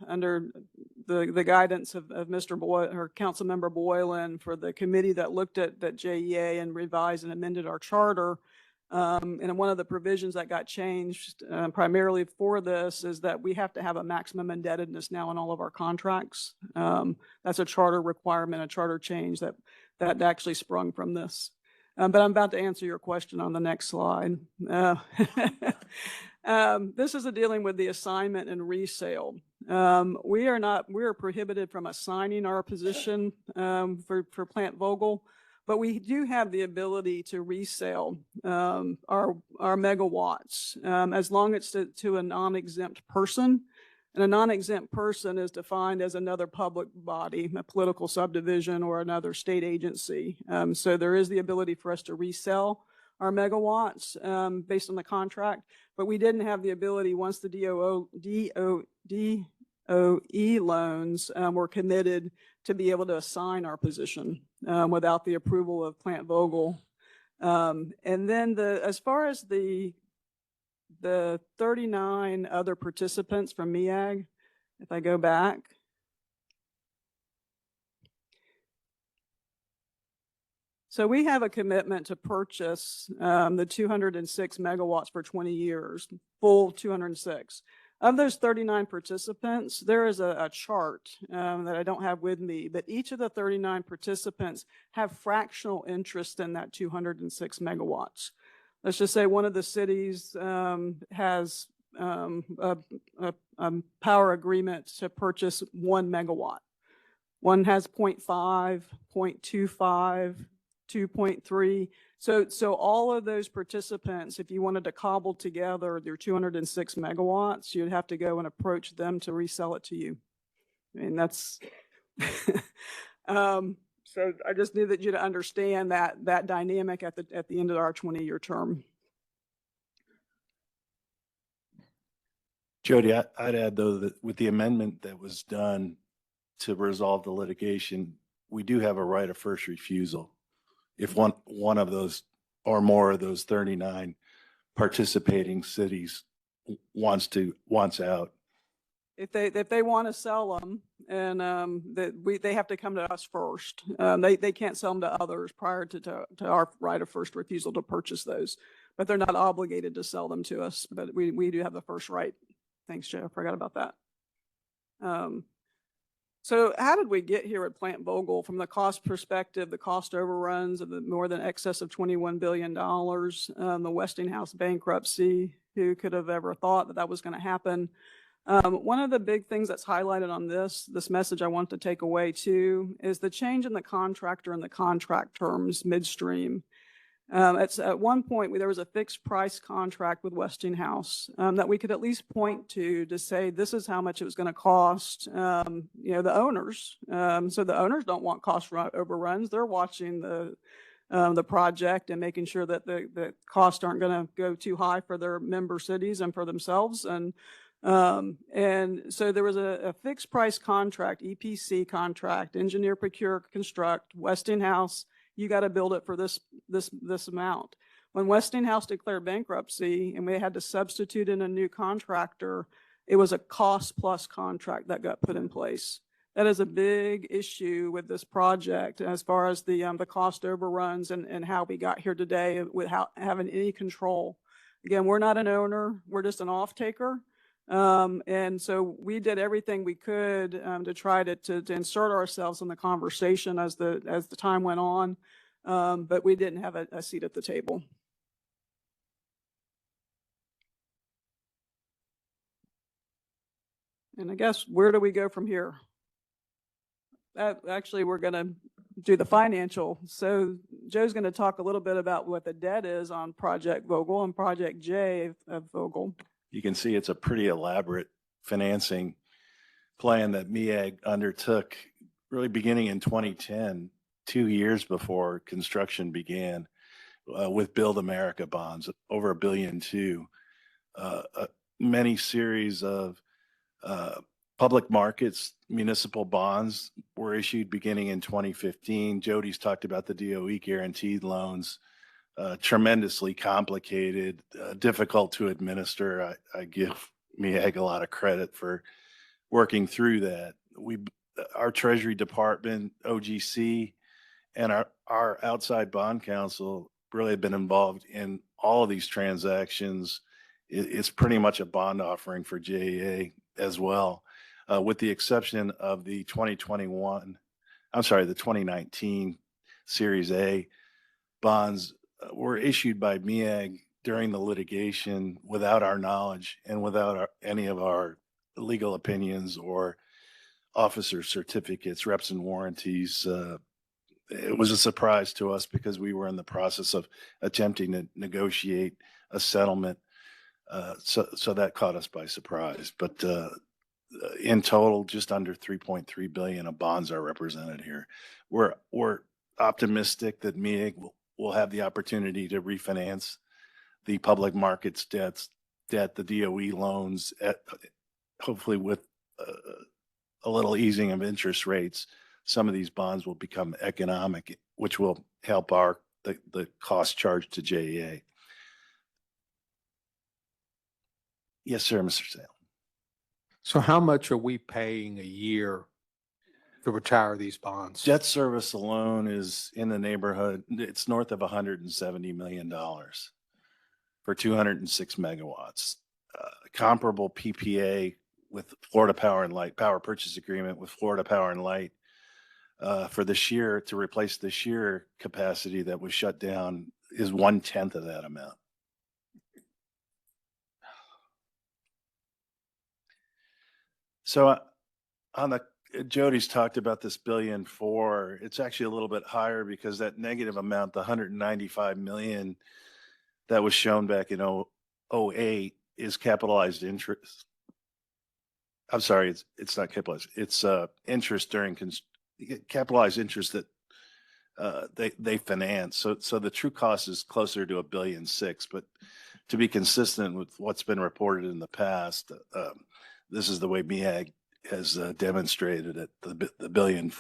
under the guidance of Mr. Boyle or Councilmember Boylan for the committee that looked at that JEA and revised and amended our charter. And one of the provisions that got changed primarily for this is that we have to have a maximum indebtedness now in all of our contracts. That's a charter requirement, a charter change that actually sprung from this. But I'm about to answer your question on the next slide. This is dealing with the assignment and resale. We are prohibited from assigning our position for Plant Vogtle. But we do have the ability to resell our megawatts as long as it's to a non-exempt person. And a non-exempt person is defined as another public body, a political subdivision, or another state agency. So there is the ability for us to resell our megawatts based on the contract. But we didn't have the ability once the DOE loans were committed to be able to assign our position without the approval of Plant Vogtle. And then as far as the 39 other participants from MEAG, if I go back. So we have a commitment to purchase the 206 megawatts for 20 years, full 206. Of those 39 participants, there is a chart that I don't have with me, but each of the 39 participants have fractional interest in that 206 megawatts. Let's just say one of the cities has a power agreement to purchase 1 megawatt. One has 0.5, 0.25, 2.3. So all of those participants, if you wanted to cobble together your 206 megawatts, you'd have to go and approach them to resell it to you. I mean, that's so I just needed you to understand that dynamic at the end of our 20-year term. Jody, I'd add though that with the amendment that was done to resolve the litigation, we do have a right of first refusal. If one of those or more of those 39 participating cities wants out. If they want to sell them, and they have to come to us first. They can't sell them to others prior to our right of first refusal to purchase those. But they're not obligated to sell them to us. But we do have the first right. Thanks, Joe. Forgot about that. So how did we get here at Plant Vogtle? From the cost perspective, the cost overruns of the more than excess of $21 billion, the Westinghouse bankruptcy, who could have ever thought that that was going to happen? One of the big things that's highlighted on this message I want to take away too, is the change in the contractor and the contract terms midstream. At one point, there was a fixed price contract with Westinghouse that we could at least point to say this is how much it was going to cost, the owners. So the owners don't want cost overruns. They're watching the project and making sure that the costs aren't going to go too high for their member cities and for themselves. And so there was a fixed price contract, EPC contract, engineer, procure, construct, Westinghouse. You got to build it for this amount. When Westinghouse declared bankruptcy and we had to substitute in a new contractor, it was a cost plus contract that got put in place. That is a big issue with this project as far as the cost overruns and how we got here today without having any control. Again, we're not an owner, we're just an off-taker. And so we did everything we could to try to insert ourselves in the conversation as the time went on, but we didn't have a seat at the table. And I guess, where do we go from here? Actually, we're going to do the financial. So Joe's going to talk a little bit about what the debt is on Project Vogtle and Project J of Vogtle. You can see it's a pretty elaborate financing plan that MEAG undertook really beginning in 2010, 2 years before construction began, with Build America bonds, over $1.2 billion. Many series of public markets, municipal bonds were issued beginning in 2015. Jody's talked about the DOE guaranteed loans. Tremendously complicated, difficult to administer. I give MEAG a lot of credit for working through that. Our Treasury Department, OGC, and our outside bond counsel really have been involved in all of these transactions. It's pretty much a bond offering for JEA as well, with the exception of the 2019 Series A bonds were issued by MEAG during the litigation without our knowledge and without any of our legal opinions or officer certificates, reps and warranties. It was a surprise to us because we were in the process of attempting to negotiate a settlement. So that caught us by surprise. But in total, just under $3.3 billion of bonds are represented here. We're optimistic that MEAG will have the opportunity to refinance the public markets debt, the DOE loans, hopefully with a little easing of interest rates. Some of these bonds will become economic, which will help the cost charged to JEA. Yes, sir, Mr. Salem. So how much are we paying a year to retire these bonds? Debt service alone is in the neighborhood, it's north of $170 million for 206 megawatts. Comparable PPA with Florida Power and Light, power purchase agreement with Florida Power and Light for this year to replace the sheer capacity that was shut down is 1/10 of that amount. So Jody's talked about this $1.4 billion. It's actually a little bit higher because that negative amount, the $195 million that was shown back in 2008, is capitalized interest. I'm sorry, it's not capitalized. It's interest during capitalized interest that they finance. So the true cost is closer to $1.6 billion. But to be consistent with what's been reported in the past, this is the way MEAG has demonstrated it, the $1.4 billion.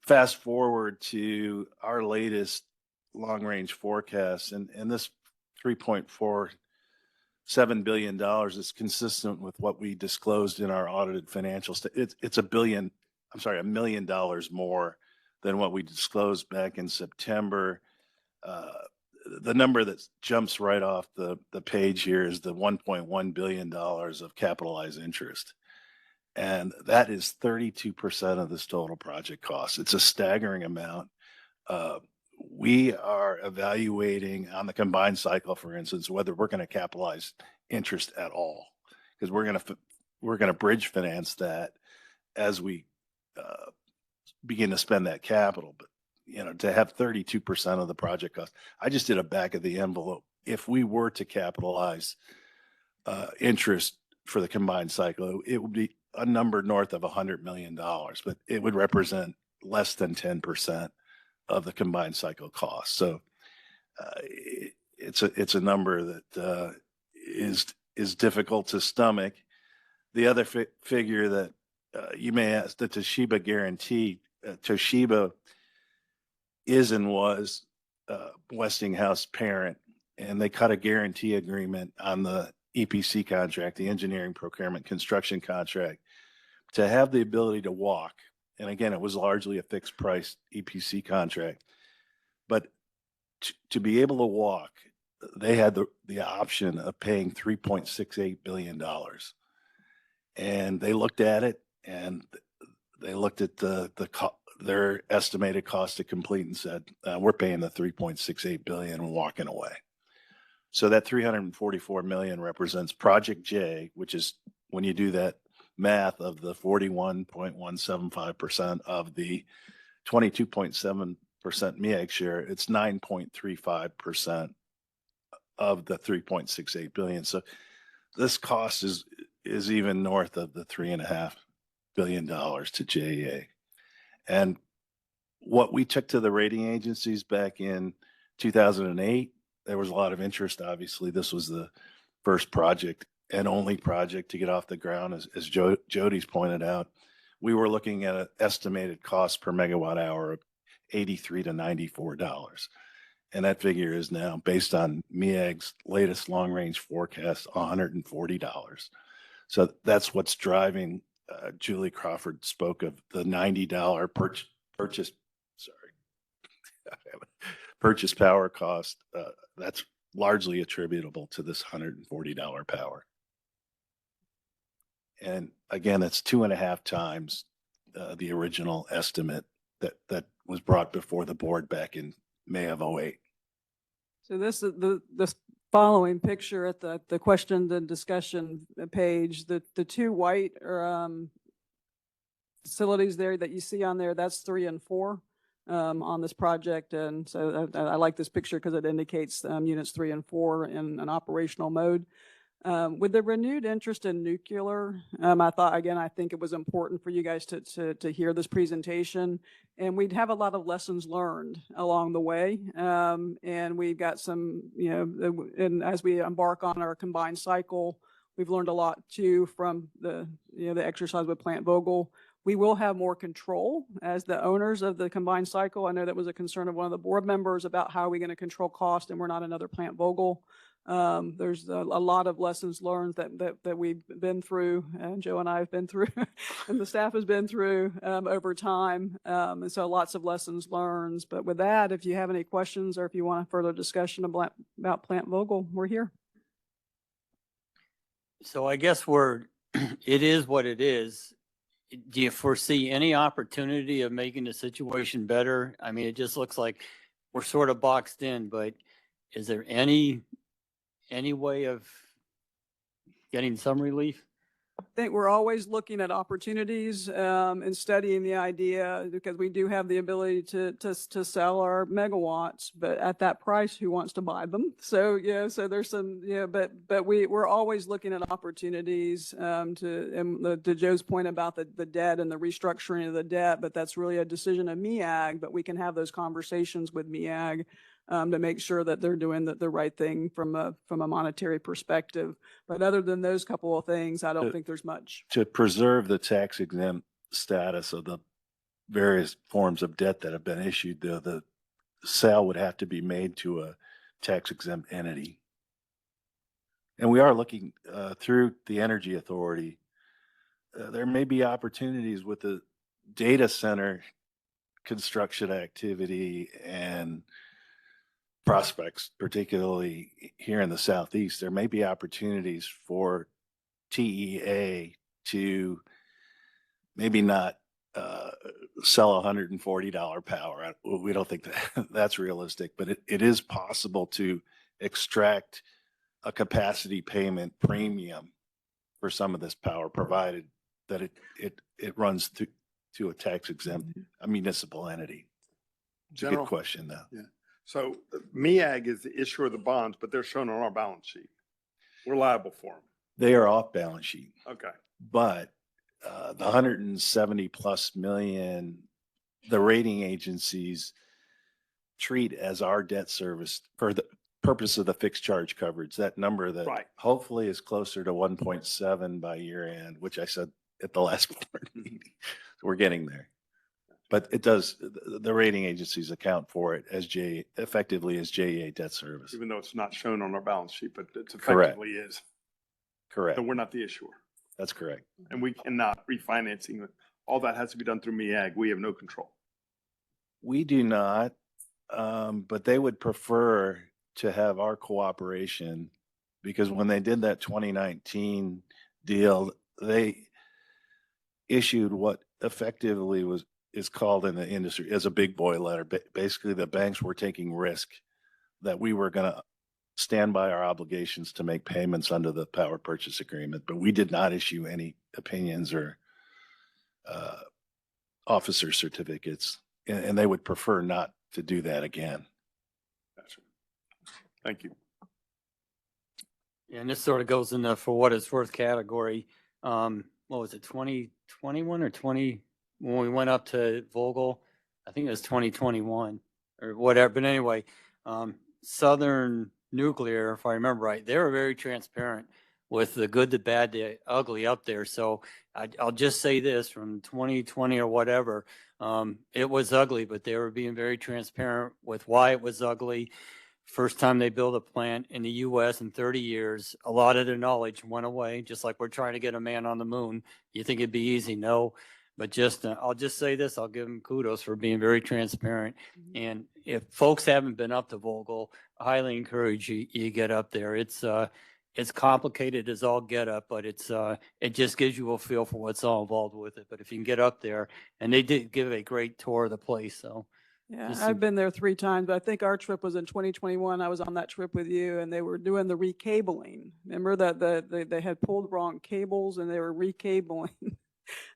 Fast forward to our latest long-range forecast, and this $3.47 billion is consistent with what we disclosed in our audited financials. It's $1 million more than what we disclosed back in September. the number that jumps right off the page here is the $1.1 billion of capitalized interest. And that is 32% of this total project cost. It's a staggering amount. We are evaluating on the combined cycle, for instance, whether we're going to capitalize interest at all, because we're going to bridge finance that as we begin to spend that capital. But to have 32% of the project cost, I just did a back of the envelope. If we were to capitalize interest for the combined cycle, it would be a number north of $100 million, but it would represent less than 10% of the combined cycle cost. So it's a number that is difficult to stomach. The other figure that you may ask, the Toshiba guarantee. Toshiba is and was Westinghouse parent, and they cut a guarantee agreement on the EPC contract, the engineering procurement construction contract, to have the ability to walk. And again, it was largely a fixed price EPC contract, but to be able to walk, they had the option of paying $3.68 billion. And they looked at it, and they looked at their estimated cost to complete and said, we're paying the $3.68 billion and walking away. So that $344 million represents Project J, which is, when you do that math, of the 41.175% of the 22.7% MEAG share, it's 9.35% of the $3.68 billion. So this cost is even north of the $3.5 billion to JEA. And what we took to the rating agencies back in 2008, there was a lot of interest. Obviously, this was the first project and only project to get off the ground, as Jody's pointed out. We were looking at an estimated cost per megawatt hour of $83 to $94. And that figure is now, based on MEAG's latest long-range forecast, $140. So that's what's driving. Julie Crawford spoke of the $90 purchase power cost. That's largely attributable to this $140 power. And again, it's 2.5 times the original estimate that was brought before the board back in May of 2008. So this is the following picture at the question and discussion page. The two white facilities there that you see on there, that's 3 and 4 on this project. And so I like this picture because it indicates units 3 and 4 in an operational mode. With the renewed interest in nuclear, I think it was important for you guys to hear this presentation, and we'd have a lot of lessons learned along the way. And we've got some, and as we embark on our combined cycle, we've learned a lot too from the exercise with Plant Vogtle. We will have more control as the owners of the combined cycle. I know that was a concern of one of the board members about how are we going to control cost, and we're not another Plant Vogtle. There's a lot of lessons learned that we've been through, and Joe and I have been through, and the staff has been through over time. And so lots of lessons learned. But with that, if you have any questions or if you want a further discussion about Plant Vogtle, we're here. So I guess it is what it is. Do you foresee any opportunity of making the situation better? I mean, it just looks like we're sort of boxed in, but is there any way of getting some relief? I think we're always looking at opportunities and studying the idea, because we do have the ability to sell our megawatts, but at that price, who wants to buy them? So so there's some but we're always looking at opportunities to Joe's point about the debt and the restructuring of the debt, but that's really a decision of MEAG. But we can have those conversations with MEAG to make sure that they're doing the right thing from a monetary perspective. But other than those couple of things, I don't think there's much. To preserve the tax exempt status of the various forms of debt that have been issued, the sale would have to be made to a tax exempt entity. And we are looking through the Energy Authority. There may be opportunities with the data center construction activity and prospects, particularly here in the Southeast, there may be opportunities for TEA to maybe not sell $140 power. We don't think that that's realistic, but it is possible to extract a capacity payment premium for some of this power, provided that it runs to a tax exempt, a municipal entity. It's a good General? question, though. Yeah. So MEAG is the issuer of the bonds, but they're shown on our balance sheet. We're liable for them. They are off balance sheet, Okay. but the 170 plus million, the rating agencies treat as our debt service for the purpose of the fixed charge coverage. That number that Right. hopefully is closer to 1.7 by year end, which I said at the last board meeting. So we're getting there. But it does, the rating agencies account for it as effectively as JEA debt service. Even though it's not shown on our balance sheet, but it's Correct. effectively is. Correct. So we're not the issuer. That's correct. And we cannot refinancing. All that has to be done through MEAG. We have no control. We do not, but they would prefer to have our cooperation, because when they did that 2019 deal, they issued what effectively is called in the industry as a big boy letter. Basically, the banks were taking risk that we were going to stand by our obligations to make payments under the power purchase agreement, but we did not issue any opinions or officer certificates, and they would prefer not to do that again. Gotcha. Thank you. And this sort of goes in the for what it's worth category. What was it, 2021 or 20, when we went up to Vogel? I think it was 2021 or whatever. But anyway, Southern Nuclear, if I remember right, they were very transparent with the good, the bad, the ugly up there. So I'll just say this, from 2020 or whatever, it was ugly, but they were being very transparent with why it was ugly. First time they built a plant in the U.S. in 30 years, a lot of their knowledge went away, just like we're trying to get a man on the moon. You think it'd be easy? No. But just, I'll just say this, I'll give them kudos for being very transparent. And if folks haven't been up to Vogel, I highly encourage you get up there. It's complicated as all get up, but it just gives you a feel for what's all involved with it. But if you can get up there, and they did give a great tour of the place, so. Yeah, I've been there 3 times, but I think our trip was in 2021. I was on that trip with you, and they were doing the recabling. Remember that they had pulled the wrong cables and they were recabling. It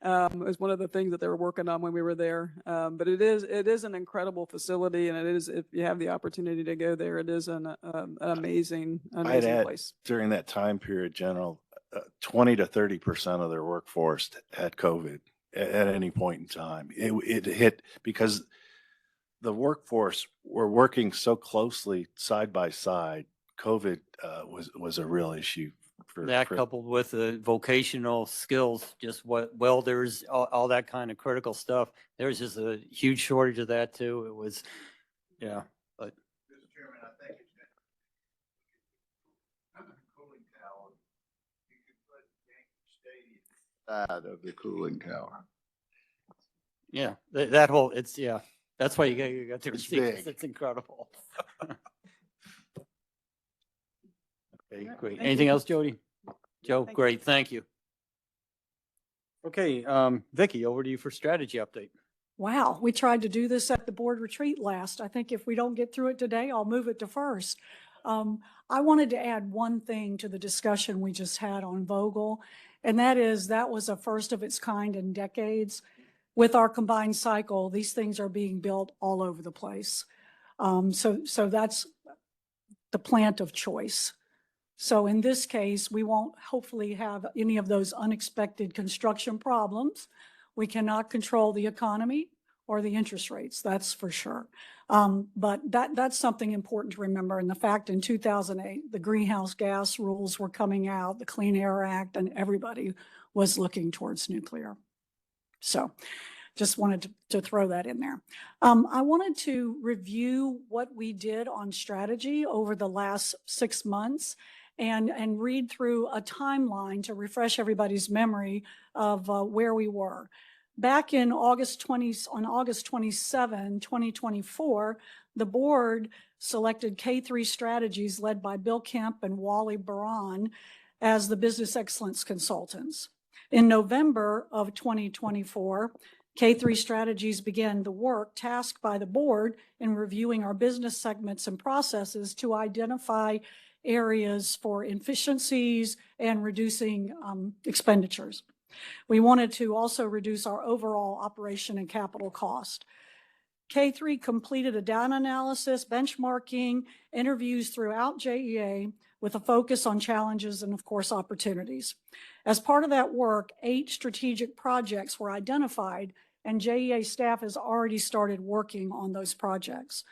was one of the things that they were working on when we were there. But it is an incredible facility, and it is, if you have the opportunity to go there, it is an amazing I'd add, place. during that time period, General, 20 to 30% of their workforce had COVID at any point in time. It hit because the workforce were working so closely side by side. COVID was a real issue. That coupled with the vocational skills, just what welders, all that kind of critical stuff. There's just a huge shortage of that too. It was, yeah, but. Mr. Chairman, I think it's cooling tower. You could put Yankee Stadium side of the cooling tower. Yeah, that whole, it's, yeah, that's why you got to receive it. big. It's incredible. Okay, great. Thank Anything you. else, Jody? Joe, great, thank you. Okay, Vicky, over to you for strategy update. Wow, we tried to do this at the board retreat last. I think if we don't get through it today, I'll move it to first. I wanted to add one thing to the discussion we just had on Vogel, and that was a first of its kind in decades. With our combined cycle, these things are being built all over the place. So that's the plant of choice. So in this case, we won't hopefully have any of those unexpected construction problems. We cannot control the economy or the interest rates, that's for sure. But that's something important to remember. And the fact in 2008, the greenhouse gas rules were coming out, the Clean Air Act, and everybody was looking towards nuclear. So just wanted to throw that in there. I wanted to review what we did on strategy over the last 6 months and read through a timeline to refresh everybody's memory of where we were. Back in on August 27, 2024, the board selected K3 Strategies led by Bill Kemp and Wally Baran as the business excellence consultants. In November of 2024, K3 Strategies began the work tasked by the board in reviewing our business segments and processes to identify areas for efficiencies and reducing expenditures. We wanted to also reduce our overall operation and capital cost. K3 completed a data analysis, benchmarking, interviews throughout JEA with a focus on challenges and, of course, opportunities. As part of that work, 8 strategic projects were identified, and JEA staff has already started working on those projects.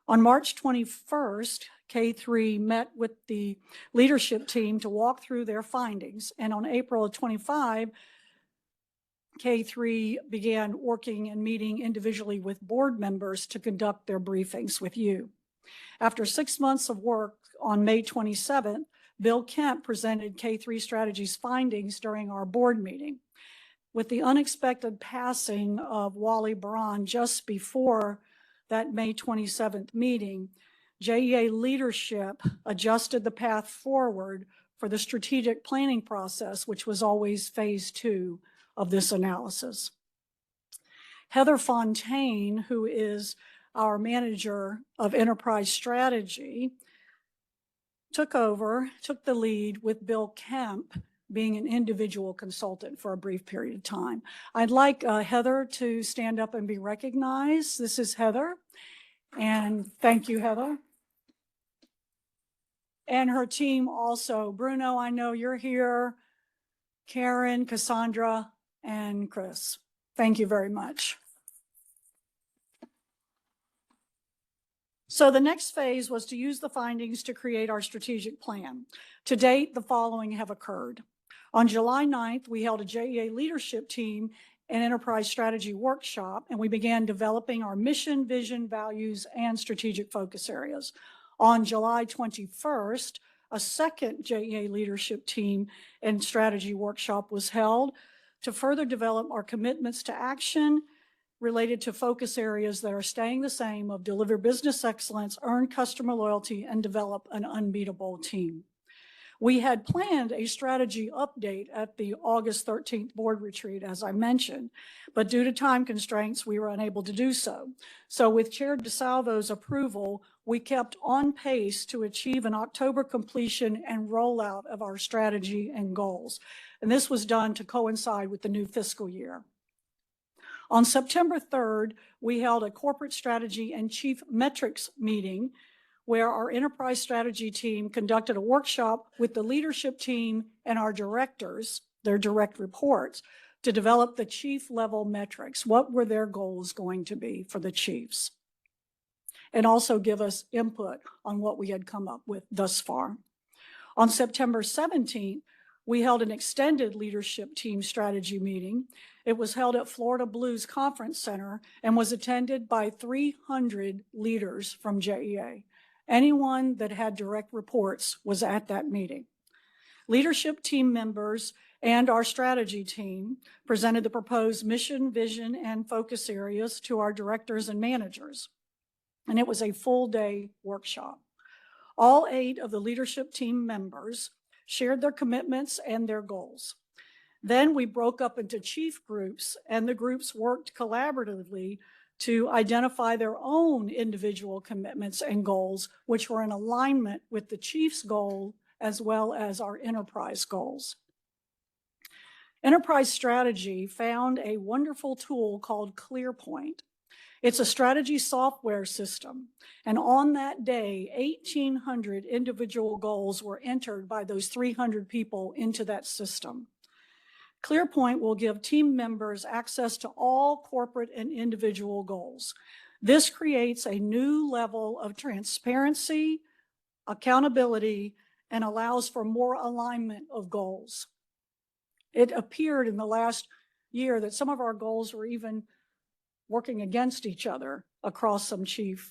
On March 21st, K3 met with the leadership team to walk through their findings, and on April 25, K3 began working and meeting individually with board members to conduct their briefings with you. After 6 months of work, on May 27th, Bill Kemp presented K3 Strategies findings during our board meeting. With the unexpected passing of Wally Baran just before that May 27th meeting, JEA leadership adjusted the path forward for the strategic planning process, which was always phase 2 of this analysis. Heather Fontaine, who is our manager of enterprise strategy, took the lead with Bill Kemp being an individual consultant for a brief period of time. I'd like Heather to stand up and be recognized. This is Heather, and thank you, Heather. And her team also. Bruno, I know you're here. Karen, Cassandra, and Chris. Thank you very much. So the next phase was to use the findings to create our strategic plan. To date, the following have occurred. On July 9th, we held a JEA leadership team and enterprise strategy workshop, and we began developing our mission, vision, values, and strategic focus areas. On July 21st, a second JEA leadership team and strategy workshop was held to further develop our commitments to action related to focus areas that are staying the same of deliver business excellence, earn customer loyalty, and develop an unbeatable team. We had planned a strategy update at the August 13th board retreat, as I mentioned, but due to time constraints, we were unable to do so. So with Chair DeSalvo's approval, we kept on pace to achieve an October completion and rollout of our strategy and goals. And this was done to coincide with the new fiscal year. On September 3rd, we held a corporate strategy and chief metrics meeting where our enterprise strategy team conducted a workshop with the leadership team and our directors, their direct reports, to develop the chief level metrics. What were their goals going to be for the chiefs? And also give us input on what we had come up with thus far. On September 17th, we held an extended leadership team strategy meeting. It was held at Florida Blues Conference Center and was attended by 300 leaders from JEA. Anyone that had direct reports was at that meeting. Leadership team members and our strategy team presented the proposed mission, vision, and focus areas to our directors and managers. And it was a full day workshop. All 8 of the leadership team members shared their commitments and their goals. Then we broke up into chief groups, and the groups worked collaboratively to identify their own individual commitments and goals, which were in alignment with the chief's goal as well as our enterprise goals. Enterprise strategy found a wonderful tool called ClearPoint. It's a strategy software system, and on that day, 1,800 individual goals were entered by those 300 people into that system. ClearPoint will give team members access to all corporate and individual goals. This creates a new level of transparency, accountability, and allows for more alignment of goals. It appeared in the last year that some of our goals were even working against each other across some chief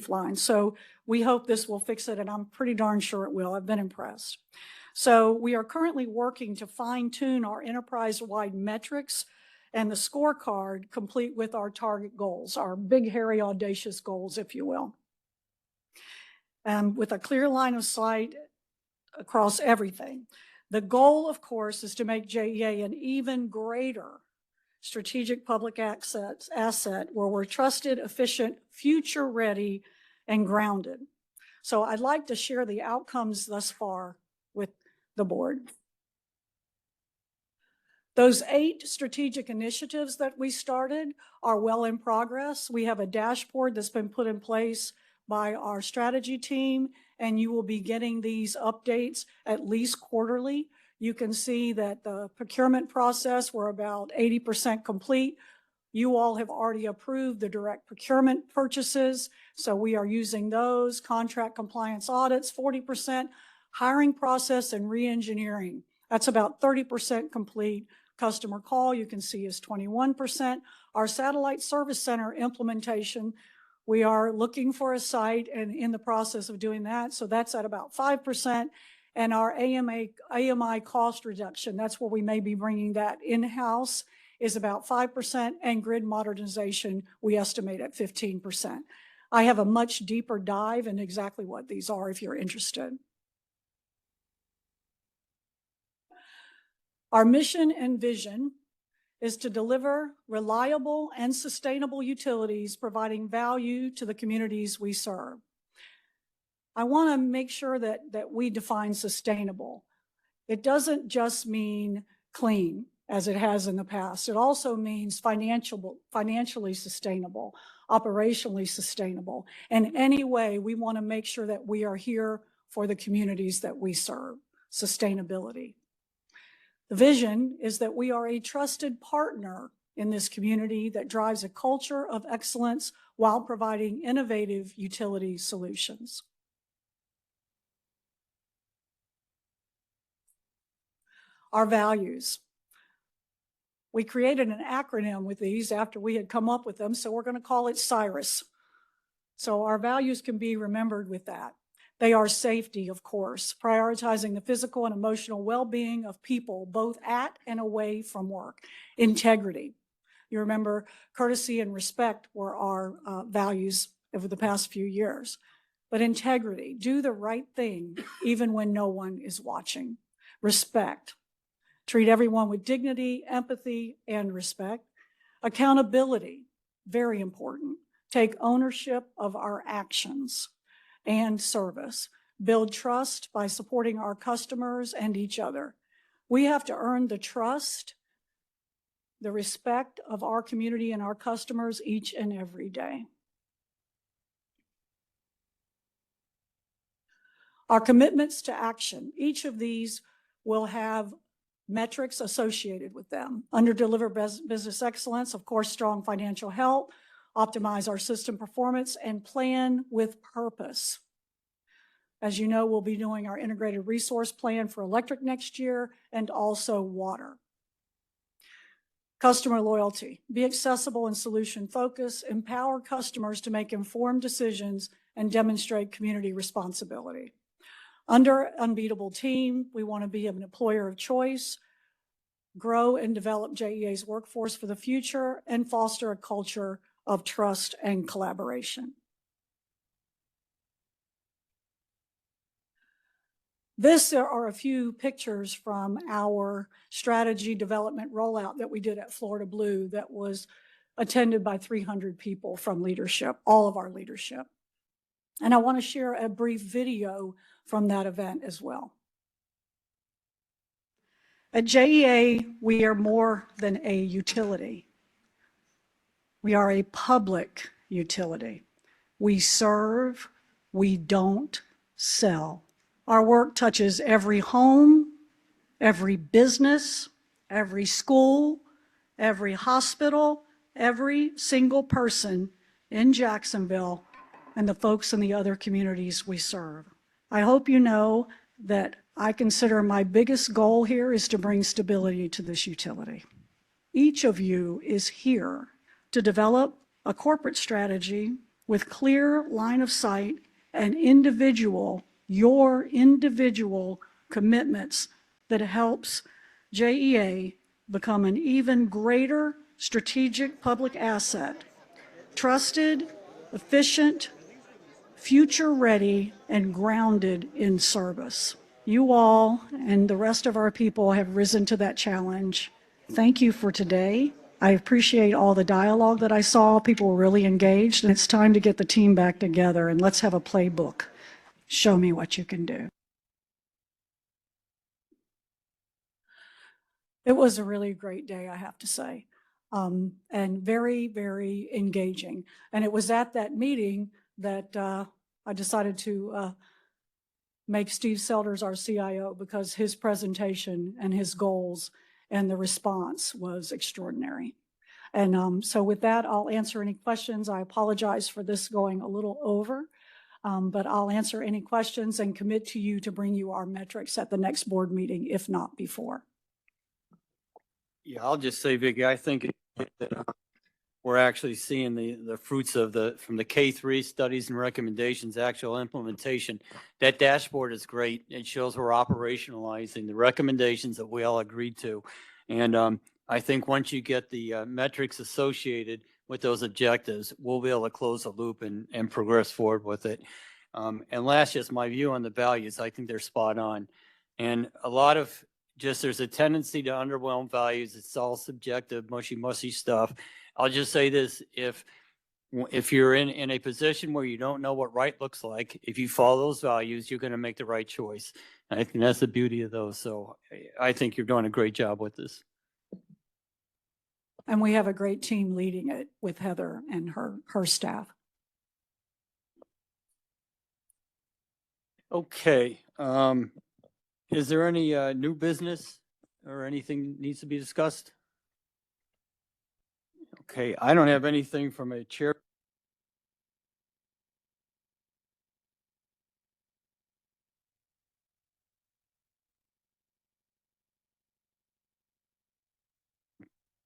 lines. So we hope this will fix it, and I'm pretty darn sure it will. I've been impressed. So we are currently working to fine-tune our enterprise-wide metrics and the scorecard complete with our target goals, our big, hairy, audacious goals, if you will. with a clear line of sight across everything. The goal, of course, is to make JEA an even greater strategic public asset where we're trusted, efficient, future-ready, and grounded. So I'd like to share the outcomes thus far with the board. Those 8 strategic initiatives that we started are well in progress. We have a dashboard that's been put in place by our strategy team, and you will be getting these updates at least quarterly. You can see that the procurement process, we're about 80% complete. You all have already approved the direct procurement purchases, so we are using those. Contract compliance audits, 40%. Hiring process and re-engineering, that's about 30% complete. Customer call, you can see, is 21%. Our satellite service center implementation, we are looking for a site and in the process of doing that, so that's at about 5%. And our AMI cost reduction, that's where we may be bringing that in-house, is about 5%, and grid modernization, we estimate at 15%. I have a much deeper dive in exactly what these are if you're interested. Our mission and vision is to deliver reliable and sustainable utilities, providing value to the communities we serve. I want to make sure that we define sustainable. It doesn't just mean clean, as it has in the past. It also means financially sustainable, operationally sustainable. In any way, we want to make sure that we are here for the communities that we serve. Sustainability. The vision is that we are a trusted partner in this community that drives a culture of excellence while providing innovative utility solutions. Our values. We created an acronym with these after we had come up with them, so we're going to call it CYRUS. So our values can be remembered with that. They are safety, of course, prioritizing the physical and emotional well-being of people, both at and away from work. Integrity. You remember courtesy and respect were our values over the past few years. But integrity, do the right thing even when no one is watching. Respect. Treat everyone with dignity, empathy, and respect. Accountability, very important. Take ownership of our actions. And service. Build trust by supporting our customers and each other. We have to earn the trust, the respect of our community and our customers each and every day. Our commitments to action. Each of these will have metrics associated with them. Under-deliver business excellence, of course, strong financial health, optimize our system performance, and plan with purpose. As you know, we'll be doing our integrated resource plan for electric next year and also water. Customer loyalty, be accessible and solution focused, empower customers to make informed decisions and demonstrate community responsibility. Under unbeatable team, we want to be an employer of choice, grow and develop JEA's workforce for the future, and foster a culture of trust and collaboration. This are a few pictures from our strategy development rollout that we did at Florida Blue that was attended by 300 people from leadership, all of our leadership. And I want to share a brief video from that event as well. At JEA, we are more than a utility. We are a public utility. We serve, we don't sell. Our work touches every home, every business, every school, every hospital, every single person in Jacksonville, and the folks in the other communities we serve. I hope you know that I consider my biggest goal here is to bring stability to this utility. Each of you is here to develop a corporate strategy with clear line of sight and your individual commitments that helps JEA become an even greater strategic public asset, trusted, efficient, future-ready and grounded in service. You all and the rest of our people have risen to that challenge. Thank you for today. I appreciate all the dialogue that I saw. People were really engaged, and it's time to get the team back together, and let's have a playbook. Show me what you can do. It was a really great day, I have to say, and very, very engaging. And it was at that meeting that I decided to make Steve Selders our CIO, because his presentation and his goals and the response was extraordinary. And so with that, I'll answer any questions. I apologize for this going a little over, but I'll answer any questions and commit to you to bring you our metrics at the next board meeting, if not before. Yeah, I'll just say, Vicki, I think we're actually seeing the fruits of from the K3 studies and recommendations, actual implementation. That dashboard is great. It shows we're operationalizing the recommendations that we all agreed to. And I think once you get the metrics associated with those objectives, we'll be able to close the loop and progress forward with it. And last, just my view on the values, I think they're spot on. And a lot of there's a tendency to underwhelm values. It's all subjective, mushy stuff. I'll just say this, if you're in a position where you don't know what right looks like, if you follow those values, you're going to make the right choice. And I think that's the beauty of those. So I think you're doing a great job with this. And we have a great team leading it with Heather and her staff. Okay. Is there any new business or anything needs to be discussed? Okay, I don't have anything from a chair.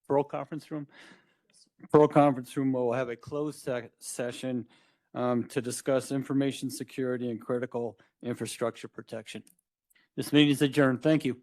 Pearl Conference Room. Pearl Conference Room will have a closed session to discuss information security and critical infrastructure protection. This meeting is adjourned. Thank you.